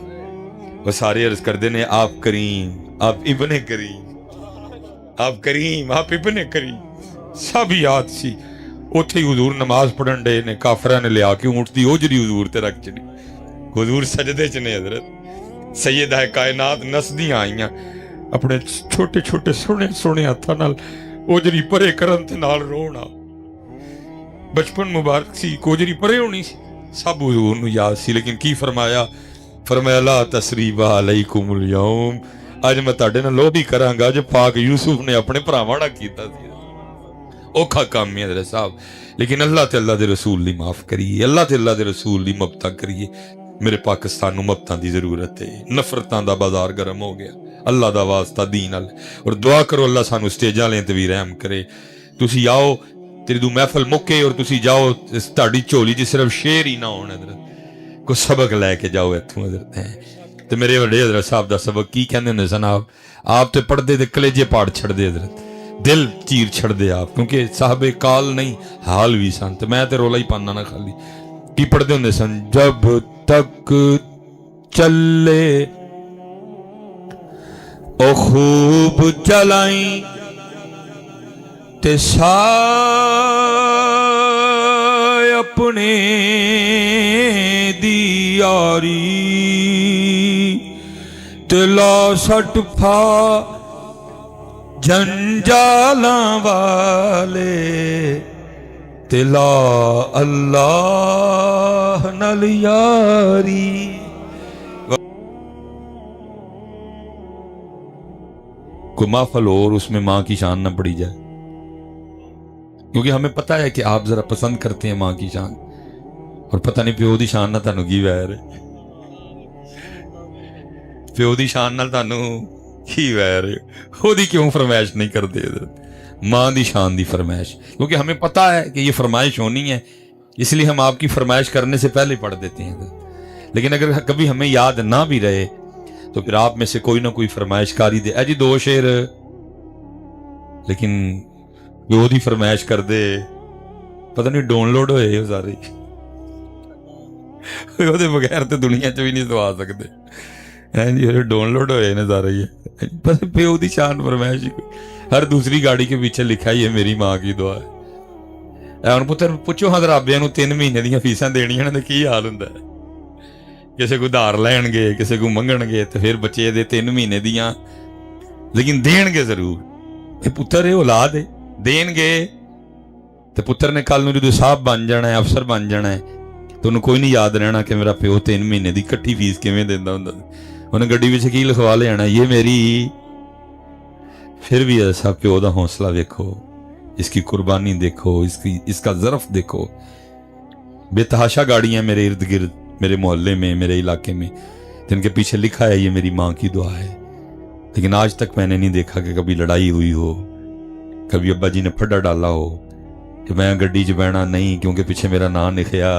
वो सारे अर्ज करते ने आप करीम, आप इब्ने करीम, आप करीम, आप इब्ने करीम, सब याद सी। उत्थे ही हुजूर नमाज पढ़न डे ने, काफरा ने लिया के ऊंट दी ओजरी हुजूर ते रख छड़ी। हुजूर सजदे च ने, हजरत सैयदा कायनात नसदियां आईयां अपने छोटे छोटे सोहने सोहने हत्थां नाल ओजरी परे करन ते नाल रोना। बचपन मुबारक सी, कोजरी परे होनी सी, सब हुजूर नूं याद सी। लेकिन की फरमाया? फरमाया ला तसरीबा अलैकुमुल यौम, अज मैं तुहाडे नाल लोधी करांगा जो पाक यूसुफ ने अपने भरावां नाल कीता सी। औखा काम है हज़रत साहब, लेकिन अल्लाह ते अल्लाह दे रसूल दी माफ़ करिए, अल्लाह ते अल्लाह दे रसूल दी मबता करिए। मेरे पाकिस्तान नूं मबतां दी जरूरत है, नफरतां दा बाजार गर्म हो गया। اللہ دا واسطہ دین ال اور دعا کرو اللہ سانو سٹیجاں لے تے وی رحم کرے تسی آؤ تیری دو محفل مکے اور تسی جاؤ تہاڈی جھولی چ صرف شعر ہی نہ ہون حضرت کوئی سبق لے کے جاؤ ایتھوں حضرت تے میرے وڈے حضرت صاحب دا سبق کی کہندے نے جناب آپ تے پڑھدے تے کلیجے پاڑ چھڑ دے حضرت دل چیر چھڑ دے آپ کیونکہ صاحب کال نہیں حال بھی سن تے میں تے رولا ہی پانا نہ خالی کی پڑھدے ہوندے سن جب تک چلے او خوب چلائیں تے سائے اپنے دیاری تے لا سٹ پھا جنجالاں والے تے لا اللہ نال یاری کوئی محفل ہو اور اس میں ماں کی شان نہ پڑی جائے کیونکہ ہمیں پتہ ہے کہ آپ ذرا پسند کرتے ہیں ماں کی شان اور پتہ نہیں پیو دی شان نہ تانوں کی ویر ہے پیو دی شان نال تانوں کی ویر ہے وہ دی کیوں فرمائش نہیں کرتے ماں دی شان دی فرمائش کیونکہ ہمیں پتہ ہے کہ یہ فرمائش ہونی ہے اس لیے ہم آپ کی فرمائش کرنے سے پہلے پڑھ دیتے ہیں لیکن اگر کبھی ہمیں یاد نہ بھی رہے تو پھر آپ میں سے کوئی نہ کوئی فرمائش کاری دے جی دو شعر لیکن وہ دی فرمائش کر دے پتہ نہیں ڈاؤن لوڈ ہوئے وہ سارے وہ دے بغیر تو دنیا چ بھی نہیں سوا سکتے جی ڈاؤن لوڈ ہوئے نا سارے یہ پتہ پیو دی شان فرمائش ہر دوسری گاڑی کے پیچھے لکھا ہے یہ میری ماں کی دعا ہے ہن پتر پوچھو ہاں رابعہ نو 3 مہینے دیاں فیساں دینیاں تے کی حال ہوندا ہے کسی کو دھار لین گے کسی کو منگن گے تو پھر بچے دے 3 مہینے دیاں لیکن دین گے ضرور یہ پتر ہے اولاد ہے دین گے تو پتر نے کل نو صاحب بن جانا ہے افسر بن جانا ہے تو انہوں کوئی نہیں یاد رہنا کہ میرا پیو 3 مہینے دی کٹھی فیس کیویں دیندا ہوندا انہیں گڈی وچ کی لکھوا لے آنا یہ میری پھر بھی ایسا پیو دا حوصلہ دیکھو اس کی قربانی دیکھو اس کا ظرف دیکھو بے تحاشا گاڑیاں میرے ارد گرد میرے محلے میں میرے علاقے میں جن کے پیچھے لکھا ہے یہ میری ماں کی دعا ہے لیکن آج تک میں نے نہیں دیکھا کہ کبھی لڑائی ہوئی ہو کبھی ابا جی نے پھڈا ڈالا ہو کہ میں گڈی چ بہنا نہیں کیونکہ پیچھے میرا نام لکھیا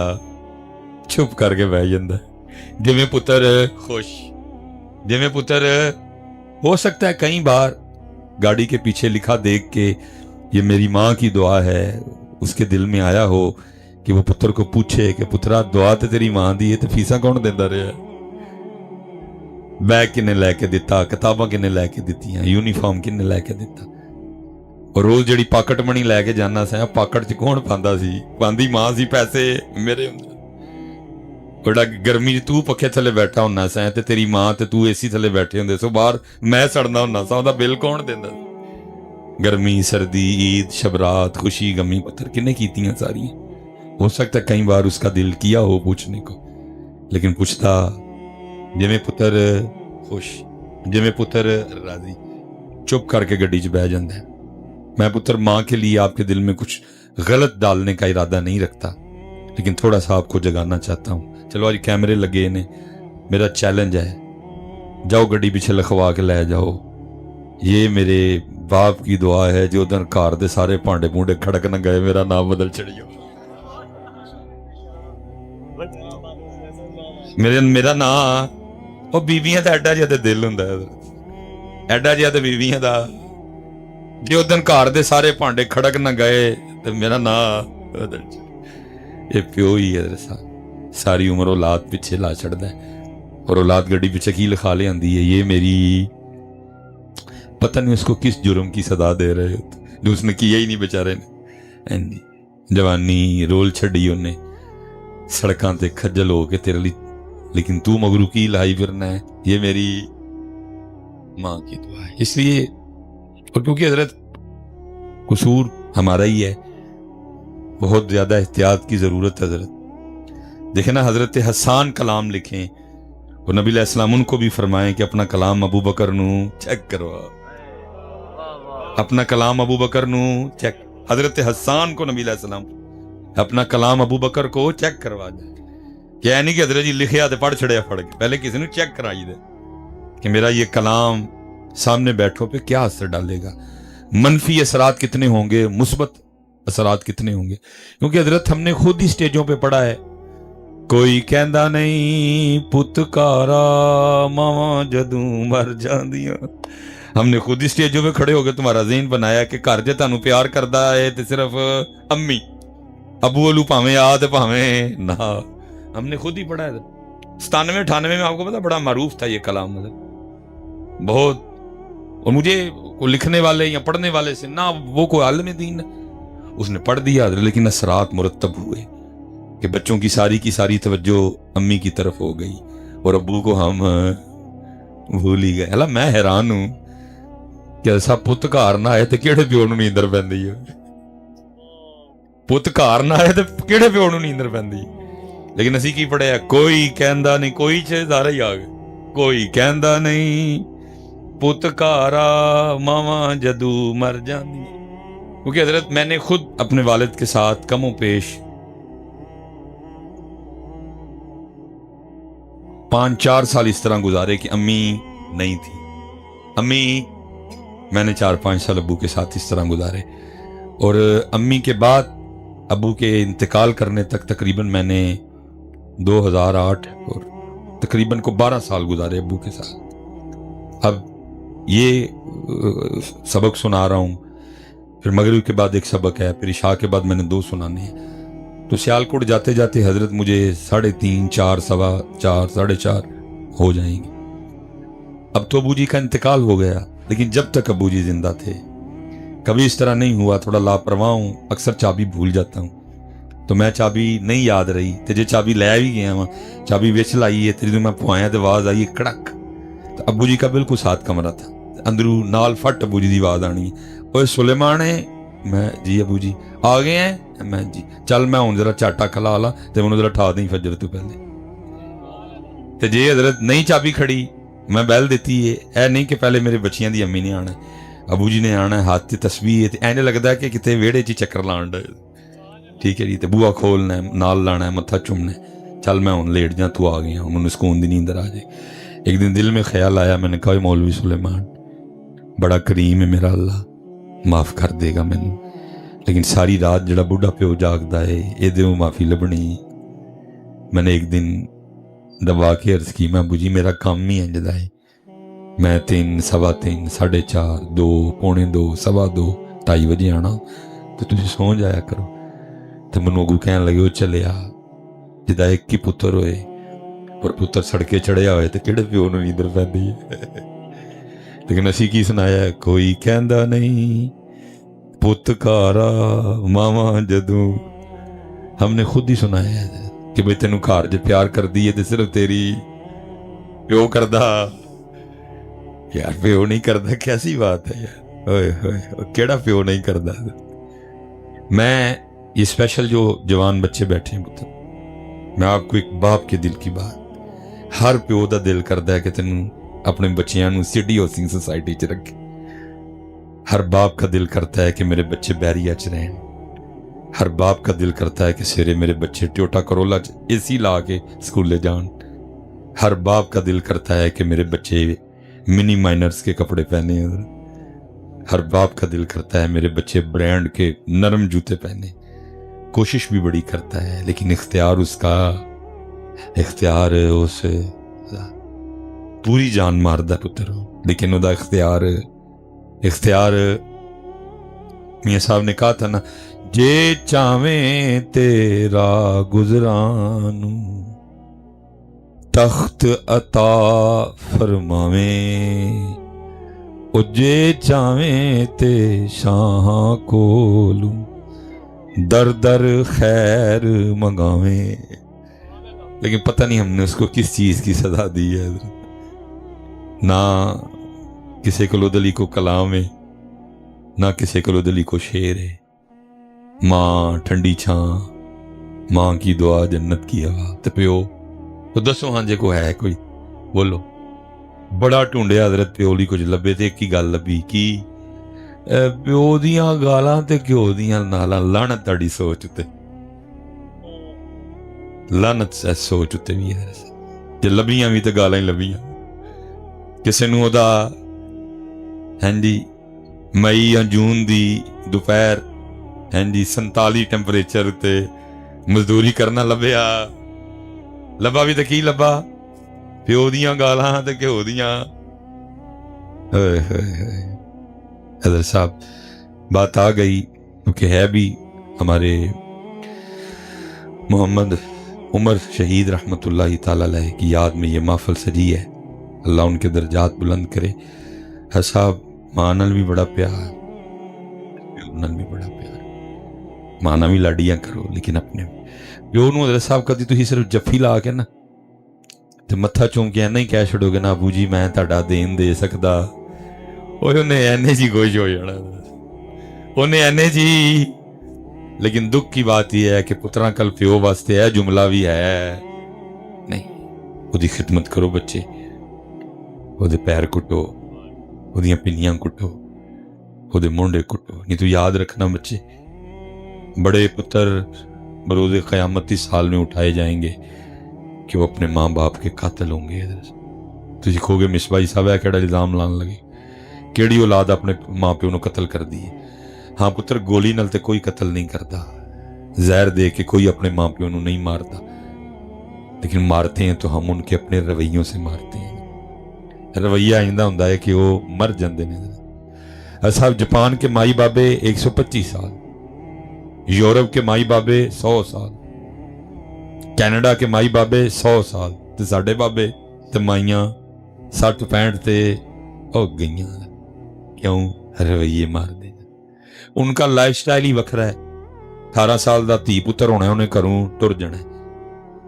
چپ کر کے بہ جاندا جویں پتر خوش جویں پتر ہو سکتا ہے کئی بار گاڑی کے پیچھے لکھا دیکھ کے یہ میری ماں کی دعا ہے اس کے دل میں آیا ہو کہ وہ پتر کو پوچھے کہ پترا دعا تے تیری ماں دی ہے تے فیساں کون دیندا رہیا بیگ کنے لے کے دیتا کتاباں کنے لے کے دتیاں یونیفارم کنے لے کے دیتا اور روز جڑی پاکٹ منی لے کے جانا سا پاکٹ چ کون پاندا سی پاندی ماں سی پیسے میرے بڑا گرمی تو پکھے تھلے بیٹھا ہونا سا تے تیری ماں تے تو اے سی تھلے بیٹھے ہوندے سو باہر میں سڑنا ہونا سا دا بل کون دیندا گرمی سردی عید شبرات خوشی غمی پتر کنے کیتیاں ساری ہو سکتا ہے کئی بار اس کا دل کیا ہو پوچھنے کو لیکن پوچھتا جویں پتر خوش جویں پتر راضی چپ کر کے گڈی چ بہ جاندا ہے میں پتر ماں کے لیے آپ کے دل میں کچھ غلط ڈالنے کا ارادہ نہیں رکھتا لیکن تھوڑا سا آپ کو جگانا چاہتا ہوں چلو آج کیمرے لگے نے میرا چیلنج ہے جاؤ گڈی پیچھے لکھوا کے لے جاؤ یہ میرے باپ کی دعا ہے جو ادھر کار دے سارے پانڈے پونڈے کھڑک نہ گئے میرا نام بدل چڑھیو میرا نام وہ بیویاں دا ایڈا جہاں دل ہوندا ہے ایڈا جہاں تے بیویاں دا جی ادھر گھر دے سارے پانڈے کھڑک نہ گئے تو میرا نام یہ پیو ہی ہے ساری عمر اولاد پیچھے لا چڑھتا ہے اور اولاد گڈی پیچھے کی لکھا لے آندی ہے یہ میری پتہ نہیں اس کو کس جرم کی سزا دے رہے ہوتے جو اس نے کیا ہی نہیں بیچارے نے جوانی رول چھڑی انہیں سڑکاں تے کھجل ہو کے تیرے لیے لیکن تو مگرو کی لائی پھرنا ہے یہ میری ماں کی دعا ہے اس لیے اور کیونکہ حضرت قصور ہمارا ہی ہے بہت زیادہ احتیاط کی ضرورت ہے حضرت دیکھیں نا حضرت حسان کلام لکھیں اور نبی علیہ السلام ان کو بھی فرمائیں کہ اپنا کلام ابو بکر نو چیک کروا اپنا کلام ابو بکر نو چیک حضرت حسان کو نبی علیہ السلام اپنا کلام ابو بکر کو چیک کروا دے کیا نہیں کہ حضرت جی لکھیا تے پڑھ چھڑیا پڑھ کے پہلے کسی نے چیک کرائی دے کہ میرا یہ کلام सामने बैठो पे क्या असर डालेगा, मनफी असरात कितने होंगे, मुस्बत असरात कितने होंगे। क्योंकि हजरत हमने खुद ही स्टेजों पे पढ़ा है, कोई कहता नहीं पुतकारा मावा जदू मर जांदियां। हमने खुद ही स्टेजों पे खड़े होकर तुम्हारा ज़हन बनाया कि घर जे तुहानू प्यार करता है तो सिर्फ अम्मी, अबू अल्लू भावें आ ते भावें ना। हमने खुद ही पढ़ा है। 97-98 में आपको पता बड़ा मारूफ था ये कलाम, मतलब बहुत। और मुझे को लिखने वाले या पढ़ने वाले से ना वो कोई आलिम दीन उसने पढ़ दिया, लेकिन असरात मुरतब हुए कि बच्चों की सारी तवज्जो अम्मी की तरफ हो गई और अब्बू को हम भूल ही गए। हला मैं हैरान हूं कि ऐसा पुत घर ना आए तो किहड़े प्यो नूं नींदर पैंदी है, पुत घर ना आए तो किहड़े प्यो नूं नींदर पैंदी। लेकिन असीं की पढ़िया, कोई कहंदा नहीं, कोई च सारे ही आ गए, कोई कहंदा नहीं पुत घरा मावा जदू मर जांदी। क्योंकि हजरत मैंने खुद अपने वालिद के साथ कमो पेश 5-4 साल इस तरह गुजारे कि अम्मी नहीं थी। अम्मी मैंने 4-5 साल अब्बू के साथ इस तरह गुजारे, और अम्मी के बाद अब्बू के इंतकाल करने तक तकरीबन मैंने 2008 और तकरीबन को 12 साल गुजारे अब्बू के साथ। अब ये सबक सुना रहा हूँ, फिर मगरिब के बाद एक सबक है, फिर इशा के बाद मैंने 2 सुनाने हैं। तो सियालकोट जाते जाते हजरत मुझे 3:30, 4, 4:15, 4:30 हो जाएंगे। अब तो अबू जी का इंतकाल हो गया, लेकिन जब तक अबू जी जिंदा थे कभी इस तरह नहीं हुआ। थोड़ा लापरवाह हूँ, अक्सर चाबी भूल जाता हूँ, तो मैं चाबी नहीं याद रही तो जे चाबी लै भी गया वहाँ, चाबी विच लाई है तेरी, मैं पुआया तो आवाज़ आई कड़क। तो अबू जी का बिल्कुल साथ कमरा था, अंदरू नाल फट अबू जी की आवाज़ आनी, ओए सुलेमान है। मैं जी अबू जी आ गए हैं, मैं जी चल मैं हूँ जरा चाटा खला ला तो मैंने जरा ठा दी फजर तू पहले। तो जे हजरत नहीं चाबी खड़ी मैं बैल देती है, ऐ नहीं कि पहले मेरे बच्चियां दी अम्मी ने आना, अबू जी ने आना, हाथ से तस्वीर है, ऐने लगता है कि कितने वेड़े च चक्कर लाण डे। ठीक है जी, तो बूआ खोलना है, नाल लाना है, मत्था चुमना है, चल मैं हूँ लेट जा, तू आ गया, उन्होंने सुकून दी नींदर आ जाए। एक दिन दिल में ख्याल आया, मैंने कहा मौलवी सुलेमान बड़ा करीम है मेरा अल्लाह, माफ़ कर देगा मैनू, लेकिन सारी रात जड़ा बुढ़ा प्यो जागदा है ये माफ़ी लभनी। मैंने एक दिन दबा के अर्ज की, मैं अबू जी मेरा काम ही इंजदा है, मैं 3, 3:15, 4:30, 2, 2:45, 2:15, 2:30 बजे आना, तो तुम सौ जाया करो। तो मैनू अगू कहन लगे वो चलिया जिदा एक ही पुत्र होए और पुत्र सड़के चढ़िया होए तो किहड़े प्यो नूं नींदर पैंदी है। लेकिन असी की सुनाया, कोई कहंदा नहीं पुत घरा मावा जदू। हमने खुद ही सुनाया है कि भाई तेनू घर च प्यार कर दी है तो सिर्फ तेरी प्यो करदा, यार प्यो नहीं करदा कैसी बात है यार, ओए होए केड़ा प्यो नहीं करदा। मैं ये स्पेशल जो जवान बच्चे बैठे हैं पुत्र, मैं आपको एक बाप के दिल की बात, हर प्यो दा दिल करदा है कि तेनू अपने बच्चियां नू सिटी हाउसिंग सोसाइटी च रखे। हर बाप का दिल करता है कि मेरे बच्चे बैरिया च रहें, हर बाप का दिल करता है कि सवेरे मेरे बच्चे टोयोटा करोला च एसी ला के स्कूले जान, हर बाप का दिल करता है कि मेरे बच्चे मिनी माइनर्स के कपड़े पहने, हर बाप का दिल करता है मेरे बच्चे ब्रांड के नरम जूते पहने। कोशिश भी बड़ी करता है, लेकिन इख्तियार उस पूरी जान मारदा पुत्र, लेकिन उदा इख्तियार मियां साहब ने कहा था ना, जे चावें तेरा गुजरानू तख्त अता फरमावे, ओ जे चावें ते शाह कोलू दर दर खैर मंगावे। लेकिन पता नहीं हमने उसको किस चीज की सजा दी है, ना किसी को दली को कलाम है, ना किसी को दली को शेर है। माँ ठंडी छां, माँ की दुआ जन्नत की हवा, तो प्यो तो दसो हाँ जे को है कोई बोलो। बड़ा ढूंढिया हजरत प्यो ली कुछ लभे ते एक ही गल लभी कि प्यो दियां गालां ते घ्यो दियां नालां, लानत ताड़ी सोच उत्ते, लानत सोच उत्ते भी है। जे लभियां भी तो गालां ही लभियां। किसी नूं ओदा हाँ जी मई या जून दी दोपहर हाँ जी 47 टैंपरेचर उत्ते मजदूरी करना लभा भी तो की लभा प्यो दियां गालां ते घ्यो दियां। हज़रत साहब बात आ गई क्योंकि है भी हमारे मोहम्मद उमर शहीद रहमतुल्लाह ताला अलैह की याद में ये महफिल सजी है। अल्लाह उनके दर्जात बुलंद करे। है साहब मां नाल भी बड़ा प्यार, प्यो नाल भी बड़ा प्यार। मां नाल भी लाडियां करो लेकिन अपने प्यो नूं हज़रत साहब कदी तुसीं सिर्फ जफ्फी ला के ना ते मत्था चूम के इन्ना ही कह छड़ोगे ना अबू जी मैं तुहाडा देन दे सकदा, उन्हें एने जी खुश हो जाना, उन्हें एने जी। लेकिन दुख की बात यह है कि पुत्रां कल प्यो वास्ते है जुमला भी है नहीं। उहदी खिदमत करो बच्चे, उहदे पैर कुटो, उहदियां पिन्नियां कुटो, उहदे मोंडे कुटो। नहीं तो याद रखना बच्चे, बड़े पुत्र बरोज़े क़यामत इस हाल में उठाए जाएंगे कि वो अपने माँ बाप के कातिल होंगे। तुसीं कहोगे मिसबाई साहब है केड़ा इल्ज़ाम लाने लगे, केड़ी औलाद अपने माँ प्यो नूं कतल कर दी है। हाँ पुत्र गोली नाल ते कोई कतल नहीं करता, जहर दे के कोई अपने माँ प्यो नूं नहीं मारता, लेकिन मारते हैं तो हम उनके अपने रवैयों से मारते हैं। रवैया इंदा हुंदा है कि वो मर जाते हैं। साहब जापान के माई बाबे 125 साल, यूरोप के माई बाबे 100 साल, कैनेडा के माई बाबे 100 साल, ते साडे बाबे ते माइयां 60-65 ते हो गईयां। क्यों? रवैये मार दे। उनका लाइफ स्टाइल ही वखरा है। 18 साल का धी पुत्र होना, उन्हें घरों तुर जाना,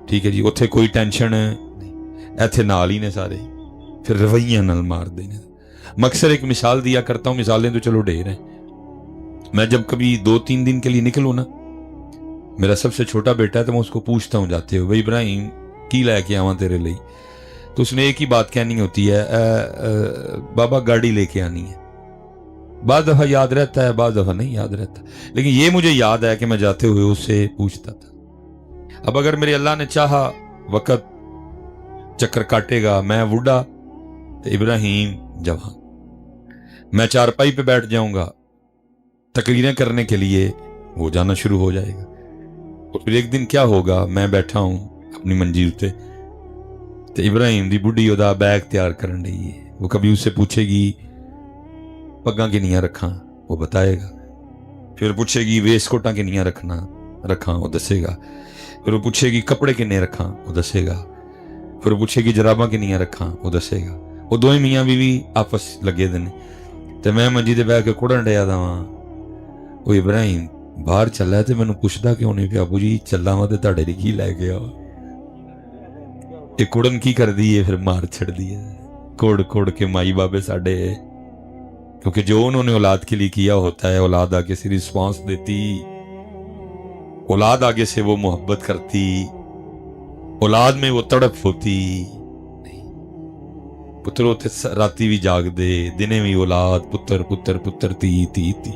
ठीक है जी, उत्थे कोई टेंशन नहीं, इत्थे नाल ही ने सारे, फिर रवैया नाल मार देने। मैं अक्सर एक मिसाल दिया करता हूँ, मिसालें तो चलो ढेर हैं। मैं जब कभी 2-3 दिन के लिए निकलूँ ना, मेरा सबसे छोटा बेटा है तो मैं उसको पूछता हूँ जाते हुए, भाई इब्राहिम की लैके आवा तेरे लिए, तो उसने एक ही बात कहनी होती है, बाबा गाड़ी लेके आनी है। बाद दफ़ा याद रहता है, बाद दफ़ा नहीं याद रहता, लेकिन ये मुझे याद है कि मैं जाते हुए उससे पूछता था। अब अगर मेरे अल्लाह ने चाहा वक़्त चक्कर काटेगा, मैं बूढ़ा तो इब्राहिम जवान, मैं चारपाई पे बैठ जाऊंगा, तकरीरें करने के लिए वो जाना शुरू हो जाएगा। और फिर एक दिन क्या होगा, मैं बैठा हूं अपनी मंजिल पे तो इब्राहिम दी बुढ़ी ओदा बैग तैयार करन रही है। वो कभी उससे पूछेगी पग्गां किन्नियां रखां, वो बताएगा। फिर पूछेगी वेस्टकोटां किन्नियां रखां, वो दसेगा। फिर वो पूछेगी कपड़े किन्ने रखां, वो दसेगा। फिर वो पूछेगी जराबां किन्नियां रखां, वो दसेगा। वो दोवें मियाँ बीवी आपस लगे दे ने ते मैं मंजी ते बैठ के कुड़न डया दा वां। वो इब्राहिम बाहर चला ते मैनूं पुछदा क्यों नहीं पिया, अबू जी चला वां ते तुहाडे लई की लै गया। ये कुड़न की करदी है, फिर मार छड़दी है। कोड़ कोड़ के माई बाबे साडे, क्योंकि जो उन्होंने औलाद के लिए किया होता है औलाद आगे से रिस्पॉन्स देती, औलाद आगे से वो मोहब्बत करती, औलाद में वो तड़प होती। पुत्र होते राती भी जागदे, दिने भी औलाद पुत्र पुत्र पुत्र धी धी धी।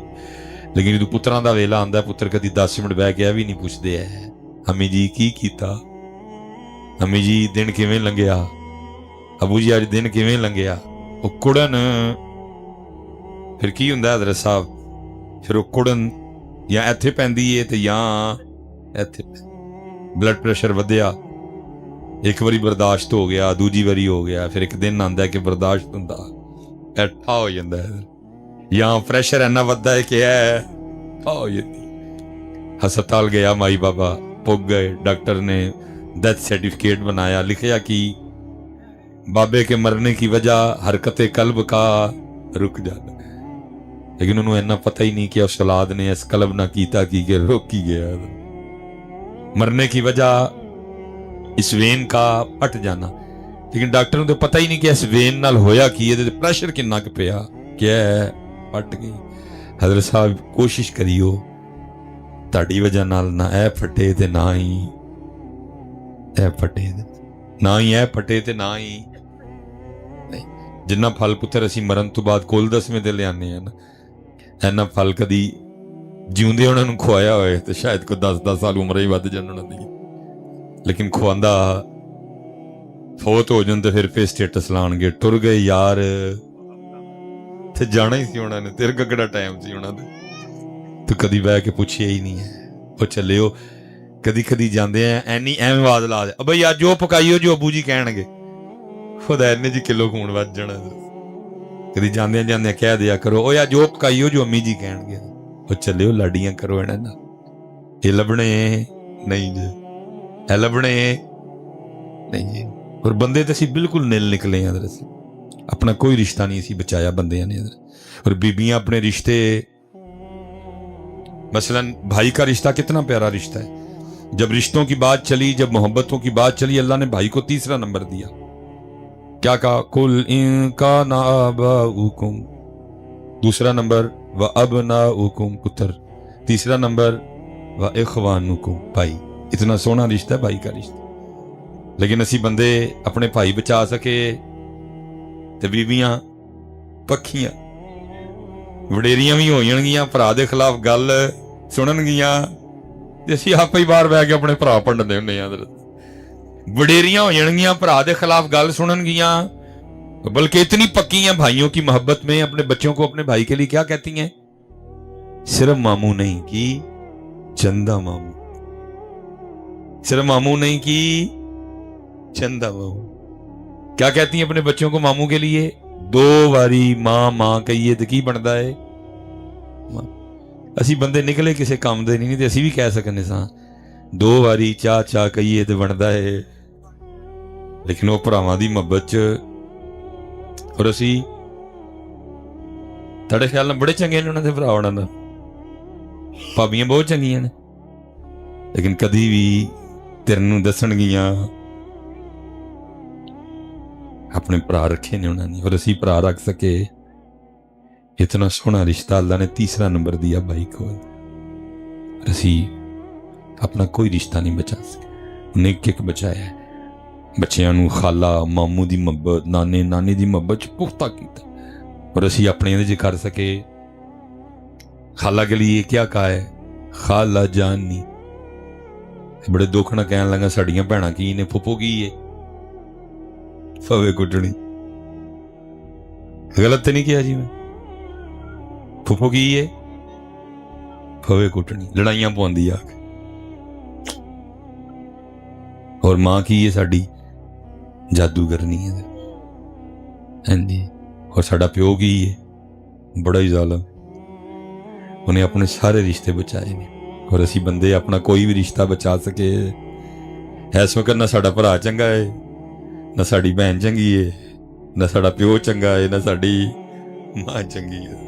लेकिन जो पुत्रां दा वेला आंदा, पुत्र कदी 10 मिनट बह के भी नहीं पुछदे है अम्मी जी की कीता, अम्मी जी दिन किवें लंघिया, अबू जी अज दिन किवें लंघिया। वो कुड़न फिर की हुंदा हज़रत साहब, फिर वो कुड़न या इत्थे पैंदी है ते या इत्थे। ब्लड प्रेशर वधिया, एक बारी बर्दाश्त हो गया, दूजी बारी हो गया, फिर एक दिन आंदा है कि बर्दाश्त हुंदा ऐठा हो जांदा है, या प्रेशर इन्ना वधदा है कि हो जाती। हस्पताल गया माई बाबा, पुग गए, डॉक्टर ने डेथ सर्टिफिकेट बनाया, लिखा कि बाबे के मरने की वजह हरकत कल्ब का रुक जाना। लेकिन उन्होंने इन्ना पता ही नहीं कि उस औलाद ने इस कल्ब ना कीता कि रोक ही गया। मरने की वजह इस वेन का पट जाना, लेकिन डॉक्टर ने तो पता ही नहीं कि इस वेन नाल होया की है, प्रेशर किन्ना क पिया, क्या है पट गई। हज़रत साहब कोशिश करियो ताड़ी वजह नाल ना ऐ फटे ते ना ही ऐ फटे, ना ही ऐ फटे ते ना ही नहीं। जिन्ना फल पुत्र असीं मरण तो बाद कोल 10वें ते लियाने हैं ना, इन्ना फल कदी जिउंदे उन्हां नूं खुआया होए तो शायद कोई 10-10 साल उम्र ही वध जाण उन्हां दी, लेकिन खुआंदा फौत हो जान तो फिर पे स्टेटस लाणगे, टुर गए यार ਤੇ ਜਾਣਾ ਹੀ ਸੀ ਉਹਨਾਂ ਨੇ, ਤੇਰੇ ਕੋਲ ਕਿਹੜਾ ਟਾਈਮ ਸੀ ਉਹਨਾਂ ਦਾ। ਤੂੰ ਕਦੀ ਬਹਿ ਕੇ ਪੁੱਛਿਆ ਹੀ ਨਹੀਂ ਹੈ। ਉਹ ਚੱਲਿਓ ਕਦੀ ਕਦੀ ਜਾਂਦੇ ਆ ਐਨੀ ਐਵੇਂ ਆਵਾਜ਼ ਲਾ ਦੇ ਬਈ ਅੱਜ ਉਹ ਪਕਾਈਓ ਜੋ ਅੱਬੂ ਜੀ ਕਹਿਣਗੇ, ਖੁਦਾ ਇੰਨੇ ਜੀ ਕਿਲੋ ਖੂਨ ਵੱਜ ਜਾਣਾ। ਕਦੀ ਜਾਂਦਿਆਂ ਜਾਂਦਿਆਂ ਕਹਿ ਦਿਆ ਕਰੋ ਓਏ ਅੱਜ ਉਹ ਪਕਾਈਓ ਜੋ ਅੰਮੀ ਜੀ ਕਹਿਣਗੇ। ਉਹ ਚੱਲਿਓ ਲਾਡੀਆਂ ਕਰੋ ਇਹਨਾਂ ਨਾਲ। ਇਹ ਲੱਭਣੇ ਨਹੀਂ ਜੀ, ਇਹ ਲੱਭਣੇ ਨਹੀਂ ਜੀ। ਔਰ ਬੰਦੇ ਤਾਂ ਅਸੀਂ ਬਿਲਕੁਲ ਨਿਲ ਨਿਕਲੇ ਆ। ਅਸੀਂ अपना कोई रिश्ता नहीं सी बचाया बंदियां ने। और बीबियां अपने रिश्ते, मसलन भाई का रिश्ता कितना प्यारा रिश्ता है। जब रिश्तों की बात चली, जब मोहब्बतों की बात चली, अल्लाह ने भाई को तीसरा नंबर दिया। क्या कहा? कुल इन काना आबाउकुम, दूसरा नंबर व अबनाउकुम पुत्र, तीसरा नंबर व इखवानुकुम भाई। इतना सोहना रिश्ता है भाई का रिश्ता। लेकिन असी बंदे अपने भाई बचा सके ਤੇ ਬੀਬੀਆਂ ਪੱਖੀਆਂ ਵਡੇਰੀਆਂ ਵੀ ਹੋ ਜਾਣਗੀਆਂ, ਭਰਾ ਦੇ ਖਿਲਾਫ ਗੱਲ ਸੁਣਨਗੀਆਂ ਤੇ ਅਸੀਂ ਆਪੇ ਹੀ ਬਾਹਰ ਬਹਿ ਕੇ ਆਪਣੇ ਭਰਾ ਭੰਡਦੇ ਹੁੰਦੇ ਆ। ਵਡੇਰੀਆਂ ਹੋ ਜਾਣਗੀਆਂ, ਭਰਾ ਦੇ ਖਿਲਾਫ ਗੱਲ सुननगियां। बल्कि इतनी पक्की हैं भाइयों की मोहब्बत में, अपने बच्चों को अपने भाई के लिए क्या कहती हैं? सिर्फ मामू नहीं की चंदा मामू, सिर्फ मामू नहीं की चंदा मामू। क्या कहती हैं अपने बच्चों को मामू के लिए? दो बारी मां मां कहिए तो की बनता है? असी बंदे निकले किसी काम दे नहीं, तो असी भी कह सकने सा दो बारी चा चा कहिए तो बनता है। लेकिन वो भरावां दी मोहब्बत च, और असी तुहाडे ख्याल नाल बड़े चंगे ने उन्हां दे भरा, उन्हां दा भाबियां बहुत चंगियां ने, लेकिन कदी भी तेरे नूं दसणगियां अपने भरा रखे ने उन्होंने। और असी भरा रख सके। इतना सोहना रिश्ता अल्लाह ने तीसरा नंबर दिया भाई को। और असी अपना कोई रिश्ता नहीं बचा सके। उन्हें एक बचाया है। बच्चों नूं खाला मामू की मोहब्बत, नाने नानी की मोहब्बत पुख्ता किया। और असी अपने इहदे च कर सके। खाला के लिए क्या कहा है? खाला जानी। बड़े दुख ना कहन लगा साड़ियां भैणां की ने, फुफो की है फवे कुटनी। गलत तो नहीं किया जी मैं? फुफो की है फवे कुटनी, लड़ाइयां पौंदी आ। और मां की है साडी जादू करनी है। हाँ जी। और साडा प्यो की है बड़ा ही जालिम, उन्हें अपने सारे रिश्ते बचाए ने। और असी बंदे अपना कोई भी रिश्ता बचा सके। इस वक्त ना साडा भरा चंगा है, ना साड़ी भैन चंगी है, ना साड़ा प्यो चंगा है, ना साड़ी मां चंगी है।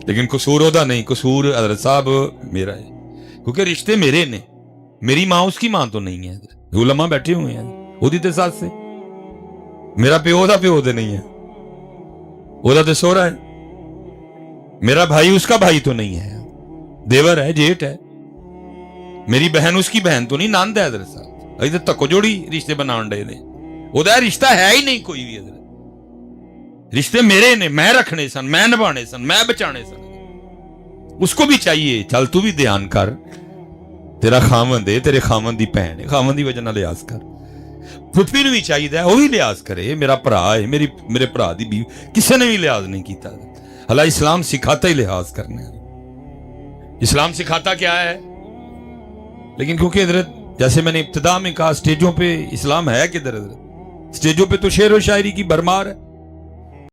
लेकिन कसूर ओदा नहीं, कसूर हज़रत साहब मेरा है, क्योंकि रिश्ते मेरे ने। मेरी मां उसकी मां तो नहीं है। उलमा बैठे हुए हैं ओदी ते साथ से, मेरा प्यो दा प्यो ते नहीं है, ओदा ते सोहरा है। मेरा भाई उसका भाई तो नहीं है, देवर है, जेठ है। मेरी बहन उसकी बहन तो नहीं, नंद है। हज़रत साहब अभी तो तको जोड़ी रिश्ते बनाने डे ने, ਉਹਦਾ ਰਿਸ਼ਤਾ ਹੈ ਹੀ ਨਹੀਂ ਕੋਈ ਵੀ। रिश्ते मेरे ने, मैं रखने सन, मैं निभाने सन, मैं बचाने सन। उसको भी चाहिए चल तू भी ध्यान कर, तेरा खामन दे, तेरे खामन दी भैन है, खामन दी वजह नाल लिहाज कर। फुफी नूं भी चाहिए वो भी लिहाज करे, मेरा भरा है, मेरे भरा दी बीवी, किसी ने भी लिहाज नहीं किया। हालांकि इस्लाम सिखाता ही लिहाज करने, इस्लाम सिखाता क्या है। लेकिन क्योंकि हजरत जैसे मैंने इब्तिदा में कहा, स्टेजों पे इस्लाम है किधर? स्टेजों पे तो शेर और शायरी की भरमार है।